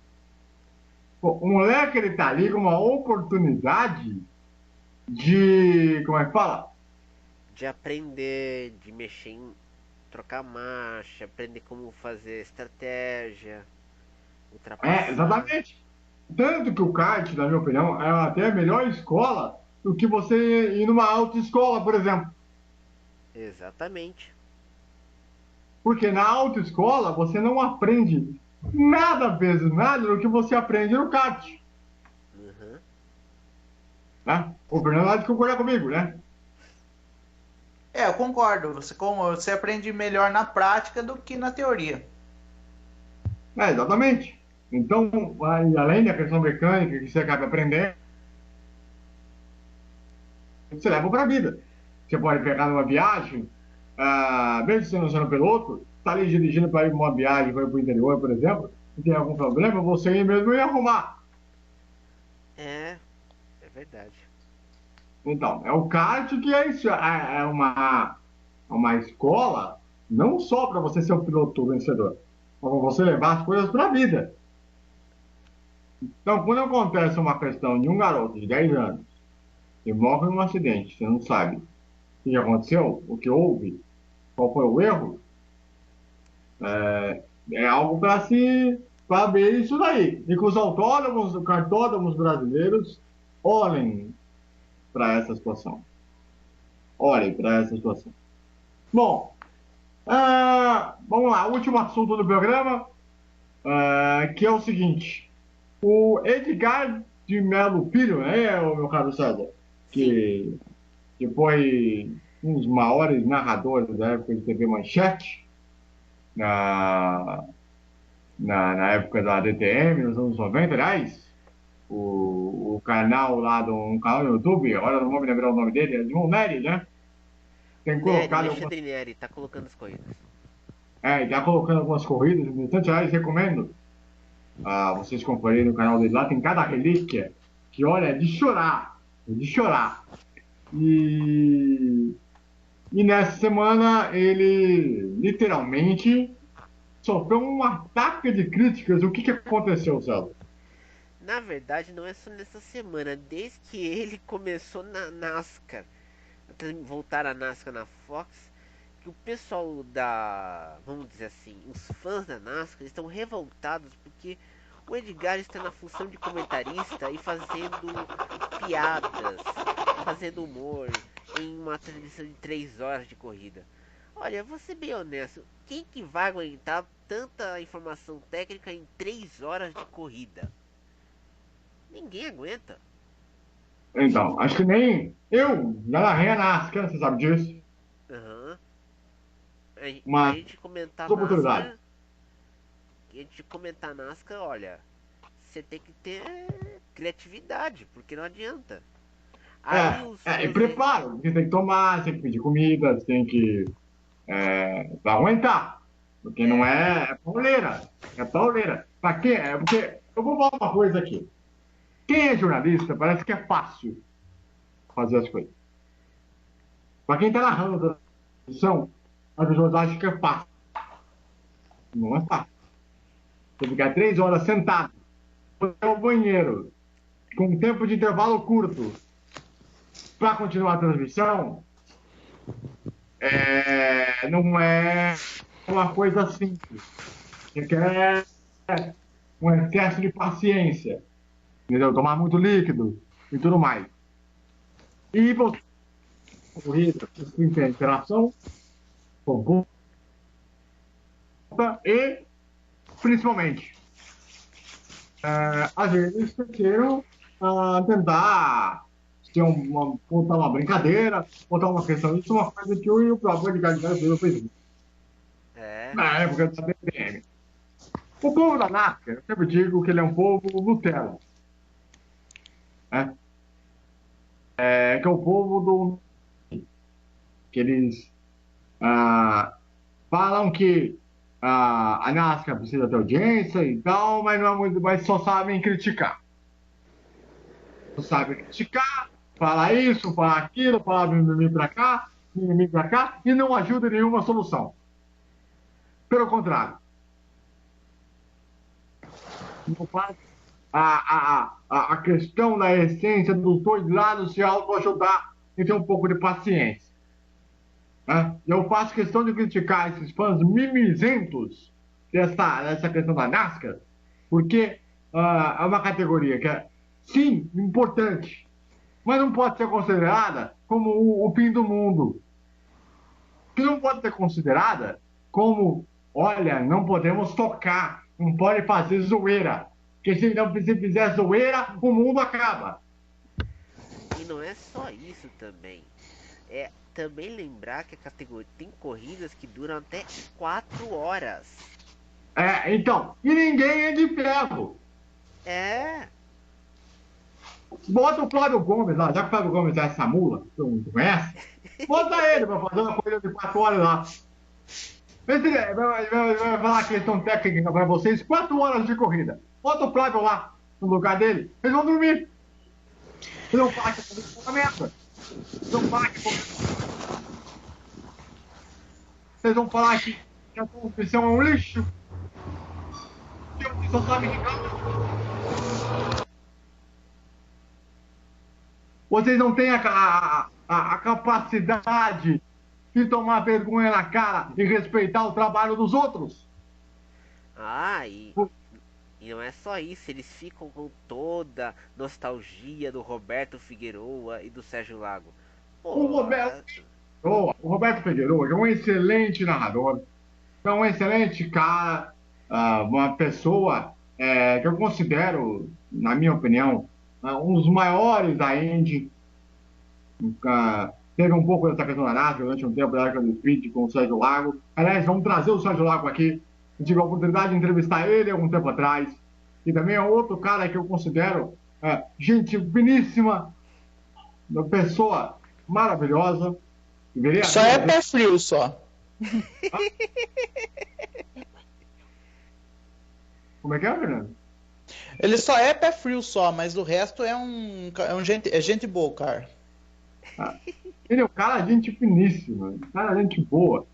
Pô, o moleque ele está ali com uma oportunidade de, como é que fala? De aprender, de mexer em trocar marcha, aprender como fazer estratégia, ultrapassar. Exatamente. Tanto que o kart, na minha opinião, é até a melhor escola do que você ir numa autoescola, por exemplo. Exatamente. Porque na autoescola você não aprende nada vezes nada do que você aprende no kart. Uhum. Né? O Fernando há de concordar comigo, né? Eu concordo. Você aprende melhor na prática do que na teoria. Exatamente. Então, além da questão mecânica que você acaba aprendendo, você leva para a vida. Você pode pegar numa viagem, mesmo você não sendo piloto, está ali dirigindo para ir para uma viagem, para ir para o interior, por exemplo, e tem algum problema, você mesmo ia arrumar. É, é verdade. Então, é o kart que é isso, uma escola, não só para você ser um piloto vencedor, mas para você levar as coisas para a vida. Então, quando acontece uma questão de um garoto de 10 anos que morre num acidente, você não sabe o que aconteceu, o que houve, qual foi o erro, é algo para ver isso daí. E que os autódromos, cartódromos brasileiros olhem para essa situação. Olhem para essa situação. Bom, vamos lá, último assunto do programa, que é o seguinte. O Edgar de Melo Filho, né, o meu caro César, Sim. que foi um dos maiores narradores da época de TV Manchete, na, na época da DTM, nos anos 90, aliás, o canal lá um canal no YouTube, agora não vou me lembrar o nome dele, é João Nery, né? Tem Nery, colocado algumas, Alexandre Nery, tá colocando as corridas. tá colocando algumas corridas interessantes, aliás, recomendo vocês conferirem no canal dele lá, tem cada relíquia que, olha, é de chorar. E, e nessa semana ele literalmente sofreu um ataque de críticas. O que aconteceu, Celso? Na verdade, não é só nessa semana, desde que ele começou na NASCAR, até voltar a NASCAR na Fox, que o pessoal vamos dizer assim, os fãs da NASCAR estão revoltados porque o Edgar está na função de comentarista e fazendo piadas, fazendo humor em uma transmissão de 3 horas de corrida. Olha, vou ser bem honesto, quem que vai aguentar tanta informação técnica em 3 horas de corrida? Ninguém aguenta. Então, acho que nem eu já narrei a NASCAR, você sabe disso, Aham. A uma gente comentar oportunidade. NASCAR, olha, você tem que ter criatividade, porque não adianta. Aí os E fãs preparo, você tem que tomar, você tem que pedir comida, você tem que aguentar, porque não é pauleira, é pauleira. Pra quê? É porque, eu vou falar uma coisa aqui, quem é jornalista parece que é fácil fazer as coisas. Para quem está narrando a transmissão, as pessoas acham que é fácil. Não é fácil. Você ficar 3 horas sentado no banheiro, com um tempo de intervalo curto, para continuar a transmissão, não é uma coisa simples. Requer um excesso de paciência, entendeu? Tomar muito líquido e tudo mais. E você, corrida, interação, com e, principalmente, às vezes prefiro tentar ser botar uma brincadeira, botar uma questão disso, uma coisa que eu e o próprio Edgar de Oliveira fez É. na época da BPM. O povo da NASCAR, eu sempre digo que ele é um povo Nutella, né? Que é o povo que eles falam que a NASCAR precisa ter audiência e tal, mas, não é muito, mas só sabem criticar. Só sabem criticar, falar isso, falar aquilo, falar mimimi pra cá, e não ajuda em nenhuma solução. Pelo contrário. Não faz a questão da essência dos dois lados se autoajudar e ter um pouco de paciência. Né? Eu faço questão de criticar esses fãs mimizentos dessa questão da NASCAR, porque é uma categoria que é, sim, importante, mas não pode ser considerada como o fim do mundo. Que não pode ser considerada como, olha, não podemos tocar, não pode fazer zoeira, porque se fizer zoeira, o mundo acaba. E não é só isso também. É também lembrar que a categoria tem corridas que duram até 4 horas. Então, e ninguém é de ferro. É. Bota o Flávio Gomes lá, já que o Flávio Gomes é essa mula, que eu não conhece, bota ele para fazer uma corrida de 4 horas lá. Vê se ele vai falar a questão técnica para vocês, 4 horas de corrida. Bota o Flávio lá, no lugar dele, eles vão dormir. Eles vão falar que é uma merda. Eles vão falar que vocês vão falar que a competição é um lixo. Que vocês só sabem reclamar. Vocês não têm a capacidade de tomar vergonha na cara e respeitar o trabalho dos outros. E não é só isso, eles ficam com toda nostalgia do Roberto Figueroa e do Sérgio Lago. O Roberto Figueroa é um excelente narrador, é um excelente cara, uma pessoa que eu considero, na minha opinião, um dos maiores da Indy. Teve um pouco dessa questão da NASCAR durante um tempo da época do Speed com o Sérgio Lago. Aliás, vamos trazer o Sérgio Lago aqui. Eu tive a oportunidade de entrevistar ele algum tempo atrás. E também é outro cara que eu considero gente finíssima, uma pessoa maravilhosa. Só é pé frio, só. Como é que é, Fernando? Ele só é pé frio só, mas o resto é gente boa, cara. Ele é um cara gente finíssima, um cara gente boa.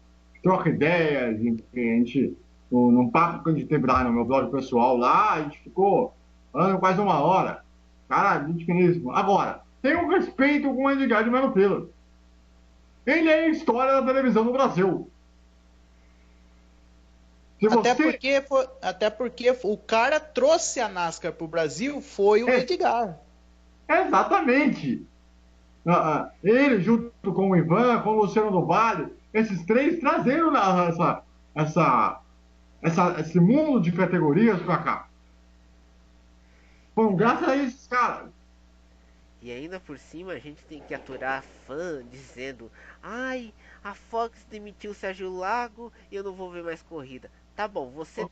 Troca ideias, a gente, num papo que a gente teve lá no meu blog pessoal lá, a gente ficou falando quase 1 hora. Cara, gente finíssimo. Agora, tem um respeito com o Edgar de Melo Pelo. Ele é a história da televisão no Brasil. Até porque o cara trouxe a NASCAR pro Brasil foi o Edgar. Exatamente. Ele, junto com o Ivan, com o Luciano do Vale, esses três trazendo esse mundo de categorias para cá. Foram graças a esses caras. E ainda por cima a gente tem que aturar fã dizendo: ai, a Fox demitiu o Sérgio Lago e eu não vou ver mais corrida. Tá bom, você. Se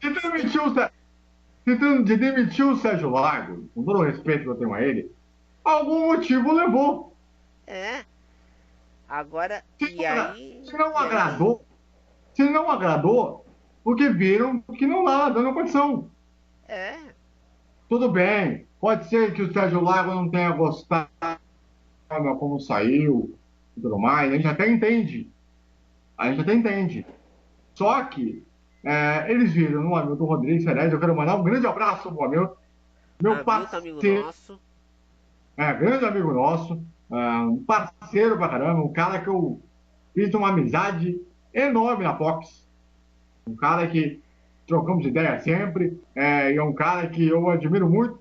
demitiu o Sérgio Lago, com todo o respeito que eu tenho a ele, algum motivo levou. Agora, se não agradou, porque viram que não dá dando condição. Tudo bem, pode ser que o Sérgio Lago não tenha gostado como saiu e tudo mais, a gente até entende. Só que eles viram no Hamilton Rodrigues, aliás, eu quero mandar um grande abraço pro Hamilton, meu parceiro, amigo nosso. Grande amigo nosso, um parceiro pra caramba, um cara que eu fiz uma amizade enorme na Fox, um cara que trocamos ideia sempre, e é um cara que eu admiro muito,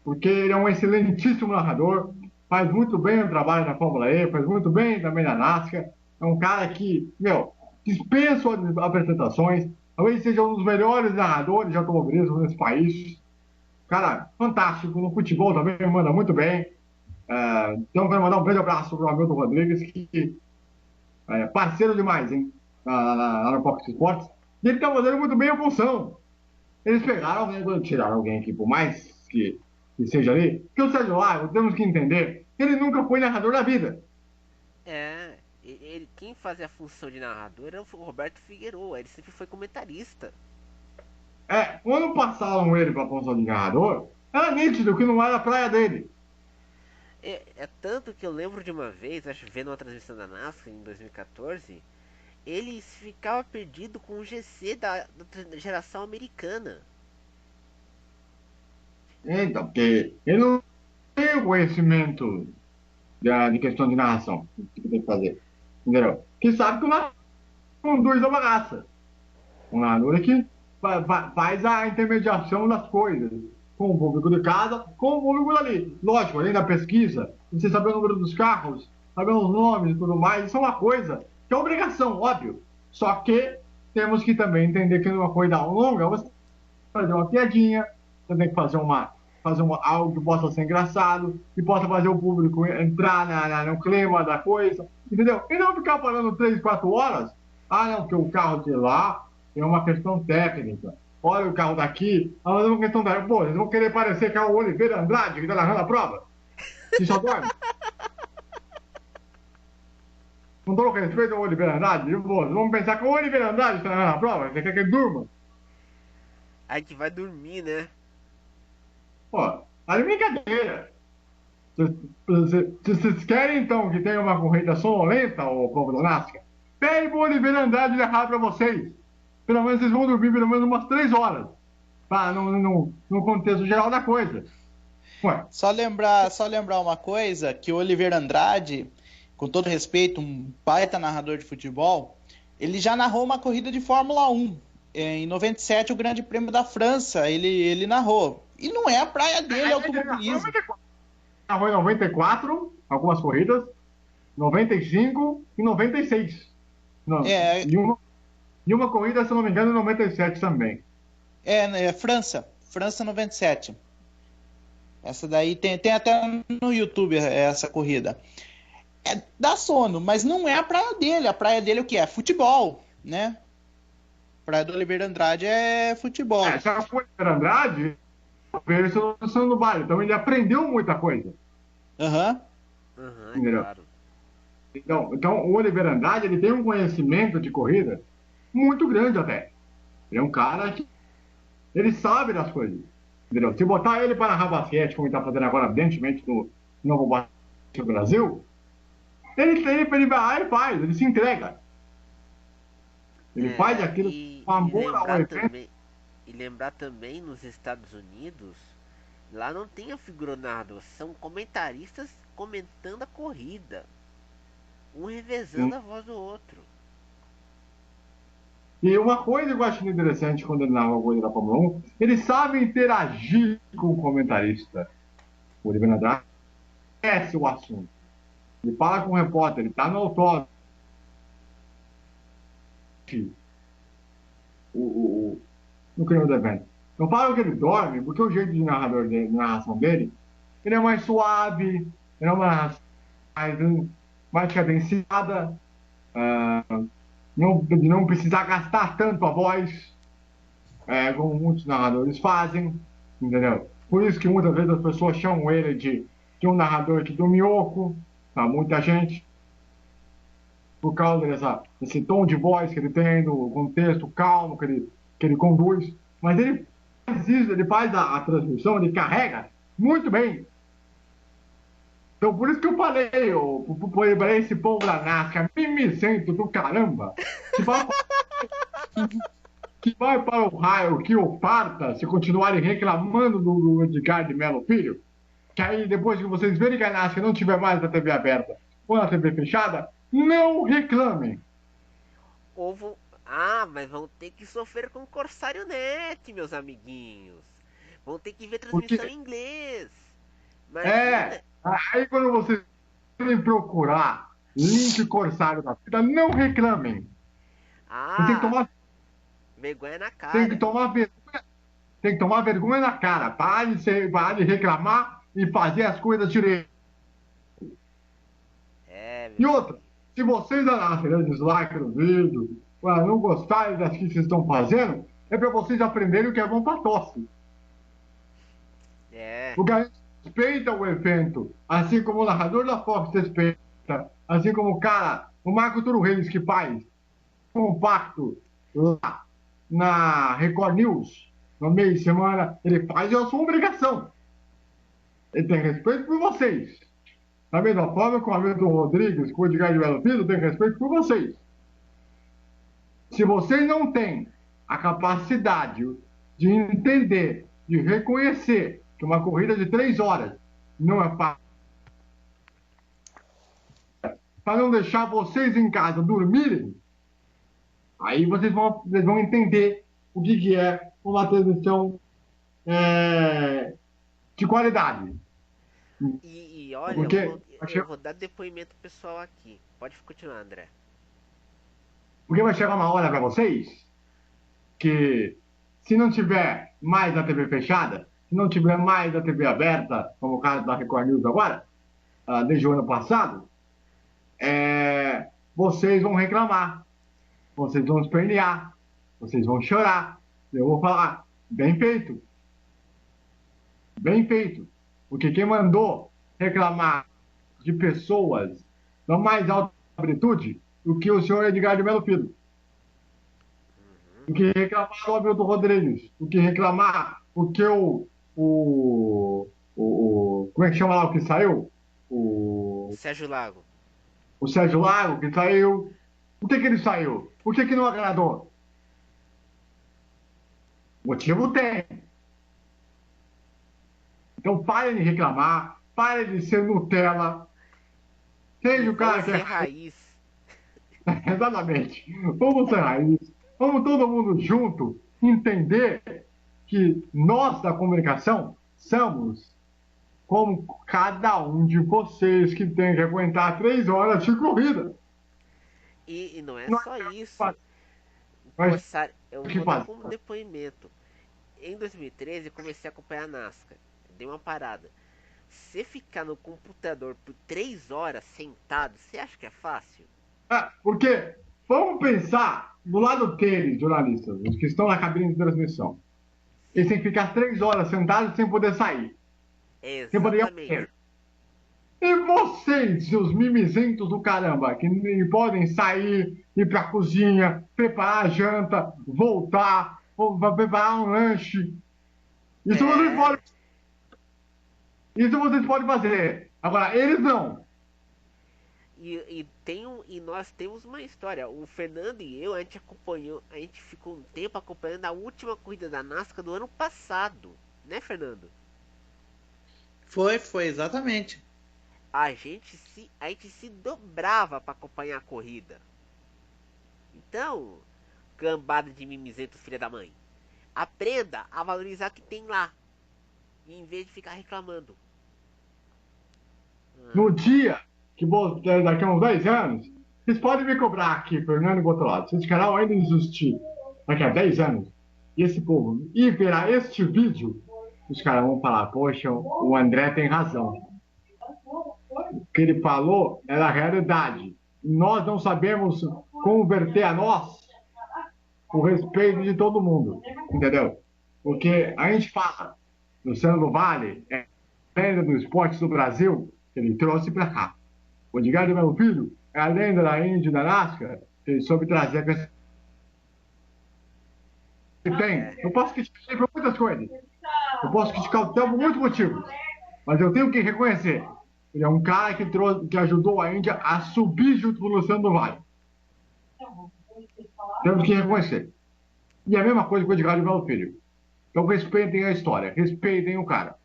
porque ele é um excelentíssimo narrador, faz muito bem o trabalho na Fórmula E, faz muito bem também na NASCAR, é um cara que, dispensa apresentações, talvez seja um dos melhores narradores de automobilismo nesse país. Cara, fantástico. No futebol também manda muito bem. Então, quero mandar um grande abraço para o Hamilton Rodrigues, que é parceiro demais, hein? Lá no Fox Sports. E ele está fazendo muito bem a função. Eles pegaram alguém, tiraram alguém aqui, por mais que seja ali, que o Sérgio Lago, temos que entender, ele nunca foi narrador da vida. Quem fazia a função de narrador era o Roberto Figueiredo, ele sempre foi comentarista. Quando passaram ele para a função de narrador, era nítido que não era a praia dele. É tanto que eu lembro de uma vez, acho vendo uma transmissão da NASCAR em 2014, ele ficava perdido com o GC da geração americana. Então, porque ele não tem o conhecimento de questão de narração, o que tem que fazer. Entendeu? Que sabe que o narrador conduz a bagaça. O narrador é que faz a intermediação das coisas com o público de casa, com o público dali. Lógico, além da pesquisa, você saber o número dos carros, saber os nomes e tudo mais, isso é uma coisa que é obrigação, óbvio. Só que temos que também entender que numa coisa longa, você tem que fazer uma piadinha, você tem que fazer algo que possa ser engraçado, que possa fazer o público entrar no clima da coisa, entendeu? E não ficar falando 3, 4 horas, não, porque o carro de lá é uma questão técnica. Olha o carro daqui, mas é uma questão da... Pô, eles vão querer parecer que é o Oliveira Andrade que tá narrando a prova? Que só dorme? Com todo respeito ao Oliveira Andrade, vamos pensar que o Oliveira Andrade está narrando a prova? Você quer que ele durma? A gente vai dormir, né? Pô, tá de brincadeira. Se vocês querem, então, que tenha uma corrida sonolenta, o povo do NASCAR, pede pro Oliveira Andrade narrar pra vocês. Pelo menos vocês vão dormir pelo menos umas 3 horas. Tá? No contexto geral da coisa. Ué. Só lembrar uma coisa, que o Oliveira Andrade, com todo respeito, um baita narrador de futebol, ele já narrou uma corrida de Fórmula 1. Em 97, o Grande Prêmio da França, ele narrou. E não é a praia dele, automobilismo. Narrou em 94, algumas corridas, 95 e 96. Não, e uma corrida, se não me engano, em 97 também. França 97. Essa daí tem até no YouTube essa corrida. Dá sono, mas não é a praia dele. A praia dele é o que é? Futebol, né? A praia do Oliveira Andrade é futebol. Já foi o Oliveira Andrade, veio solução no baile. Então ele aprendeu muita coisa. Claro. Então o Oliveira Andrade, ele tem um conhecimento de corrida muito grande até. Ele é um cara que ele sabe das coisas. Entendeu? Se botar ele para narrar basquete, como ele está fazendo agora, evidentemente, no Novo Basquete do Brasil, ele faz, ele se entrega. Ele faz aquilo com amor ao evento. E lembrar também, nos Estados Unidos, lá não tem a figura narrador, são comentaristas comentando a corrida. Um revezando a voz do outro. E uma coisa que eu acho interessante quando ele narra a corrida da Fórmula 1, ele sabe interagir com o comentarista. O Oliveira Andrade conhece o assunto. Ele fala com o repórter, ele está no autódromo. No clima do evento. Não falo que ele dorme, porque o jeito de narração dele, ele é mais suave, ele é uma narração mais cadenciada, de não precisar gastar tanto a voz, como muitos narradores fazem, entendeu? Por isso que muitas vezes as pessoas chamam ele de um narrador de dorminhoco, tá? Muita gente, por causa desse tom de voz que ele tem, do contexto calmo que ele conduz, mas ele faz isso, ele faz a transmissão, ele carrega muito bem. Então, por isso que eu falei, para esse povo da NASCAR, mimicento do caramba, que vai para o raio, que o parta, se continuarem reclamando do Edgar de Melo Filho, que aí depois que vocês verem que a NASCAR não tiver mais na TV aberta ou na TV fechada, não reclamem. Mas vão ter que sofrer com o Corsário Net, meus amiguinhos. Vão ter que ver transmissão em inglês. Imagina. Aí quando vocês forem procurar link Corsário da vida, não reclamem. Você tem que tomar... Vergonha na Tem que cara. tomar vergonha, tem que tomar vergonha na cara. Parar de reclamar e fazer as coisas direito. É, meu E outra, filho. se vocês darem dislike no vídeo, para não gostarem das que vocês estão fazendo, é para vocês aprenderem o que é bom para tosse. É. Porque a gente respeita o evento, assim como o narrador da Fox respeita, assim como o cara, o Marco Turo Reis, que faz compacto lá na Record News, no meio de semana, ele faz a sua obrigação. Ele tem respeito por vocês. Da mesma forma que o Hamilton Rodrigues, com o Edgar de Melo Filho, tem respeito por vocês. Se vocês não têm a capacidade de entender, de reconhecer que uma corrida de 3 horas não é fácil, para não deixar vocês em casa dormirem, aí vocês vão entender o que é uma transmissão de qualidade. E olha, Porque, eu vou dar depoimento pessoal aqui. Pode continuar, André. porque vai chegar uma hora para vocês que, se não tiver mais a TV fechada, se não tiver mais a TV aberta, como o caso da Record News agora, desde o ano passado, vocês vão reclamar, vocês vão espernear, vocês vão chorar. Eu vou falar, bem feito, bem feito. Porque quem mandou reclamar de pessoas da mais alta amplitude do que o senhor Edgar de Melo Filho, do que reclamar do Hamilton Rodrigues, do que reclamar o que como é que chama lá o que saiu? Sérgio Lago. O Sérgio Lago, que saiu. Por que ele saiu? Por que não agradou? Motivo tem. Então parem de reclamar, parem de ser Nutella. Seja o cara que é raiz. Exatamente. Vamos ser raiz. Vamos todo mundo junto entender que nós da comunicação somos como cada um de vocês que tem que aguentar 3 horas de corrida. E não é Não só isso. Mas Eu o que vou dar faz? como depoimento. Em 2013 eu comecei a acompanhar a NASCAR. Dei uma parada. Você ficar no computador por 3 horas sentado, você acha que é fácil? Porque vamos pensar do lado deles, jornalistas, os que estão na cabine de transmissão. Eles têm que ficar 3 horas sentados sem poder sair. Sem poder ir ao Exatamente. banheiro. E vocês, seus mimizentos do caramba, que nem podem sair, ir pra cozinha, preparar a janta, voltar, ou preparar um lanche. Isso vocês podem fazer. Agora, eles não. E nós temos uma história. O Fernando e eu, a gente ficou um tempo acompanhando a última corrida da NASCAR do ano passado, né, Fernando? Foi exatamente. A gente se dobrava para acompanhar a corrida. Então, cambada de mimizento, filha da mãe, aprenda a valorizar o que tem lá, em vez de ficar reclamando. No dia que daqui a uns 10 anos, vocês podem me cobrar aqui, Fernando Botolado. Se esse canal ainda existir daqui a 10 anos, e esse povo ir virar este vídeo, os caras vão falar, poxa, o André tem razão. O que ele falou era a realidade. Nós não sabemos converter a nós o respeito de todo mundo, entendeu? Porque a gente fala, Luciano do Vale, a lenda do esporte do Brasil, que ele trouxe para cá. O Edgar de Melo Filho é a lenda da Indy da NASCAR, que ele soube trazer a que tem. Eu posso criticar ele por muitas coisas. Eu posso criticar o Theo por muitos motivos. Mas eu tenho que reconhecer. Ele é um cara que ajudou a Índia a subir junto com o Luciano do Vale. Temos que reconhecer. E a mesma coisa com o Edgar de Melo Filho. Então respeitem a história, respeitem o cara.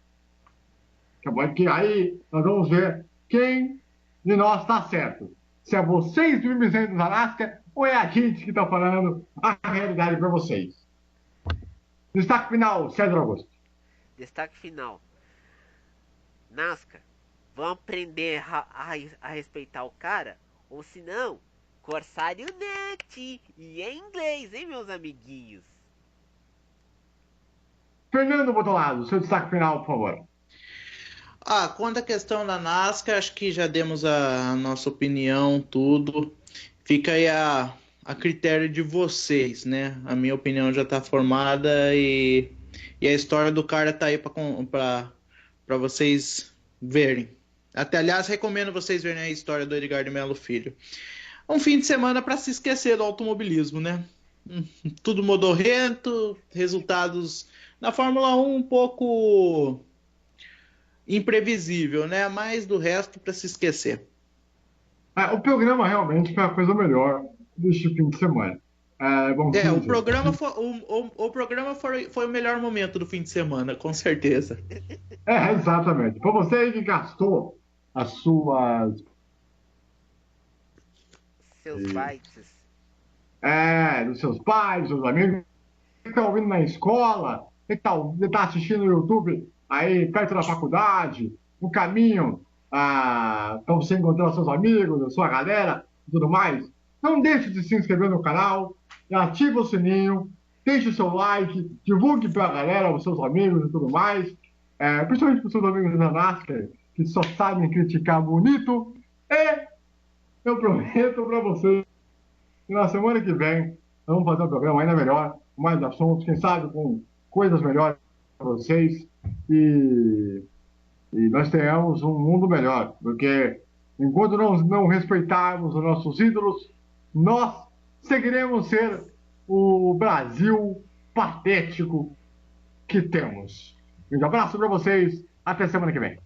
Que aí nós vamos ver quem de nós está certo. Se é vocês do Mimizentos da NASCAR ou é a gente que está falando a realidade para vocês. Destaque final, César Augusto. Destaque final. NASCAR, vamos aprender a respeitar o cara, ou senão Corsário Net. E é inglês, hein, meus amiguinhos? Fernando Botolado, seu destaque final, por favor. Quanto à questão da NASCAR, acho que já demos a nossa opinião, tudo. Fica aí a critério de vocês, né? A minha opinião já está formada e a história do cara tá aí para vocês verem. Até, aliás, recomendo vocês verem a história do Edgar de Melo Filho. Um fim de semana para se esquecer do automobilismo, né? Tudo modorrento, resultados na Fórmula 1 um pouco imprevisível, né? Mas do resto para se esquecer. O programa realmente foi a coisa melhor deste fim de semana. O programa, foi o melhor momento do fim de semana, com certeza. Exatamente. Para você aí que gastou as suas... Seus bytes. Dos seus pais, dos seus amigos, que está ouvindo na escola, que está assistindo no YouTube aí perto da faculdade, no caminho, para você encontrar seus amigos, a sua galera e tudo mais. Não deixe de se inscrever no canal, ative o sininho, deixe o seu like, divulgue para a galera, os seus amigos e tudo mais, principalmente para os seus amigos da NASCAR, que só sabem criticar bonito. E eu prometo para vocês que na semana que vem nós vamos fazer um programa ainda melhor, com mais assuntos, quem sabe com coisas melhores para vocês e nós tenhamos um mundo melhor, porque enquanto não respeitarmos os nossos ídolos, nós seguiremos ser o Brasil patético que temos. Um abraço para vocês, até semana que vem.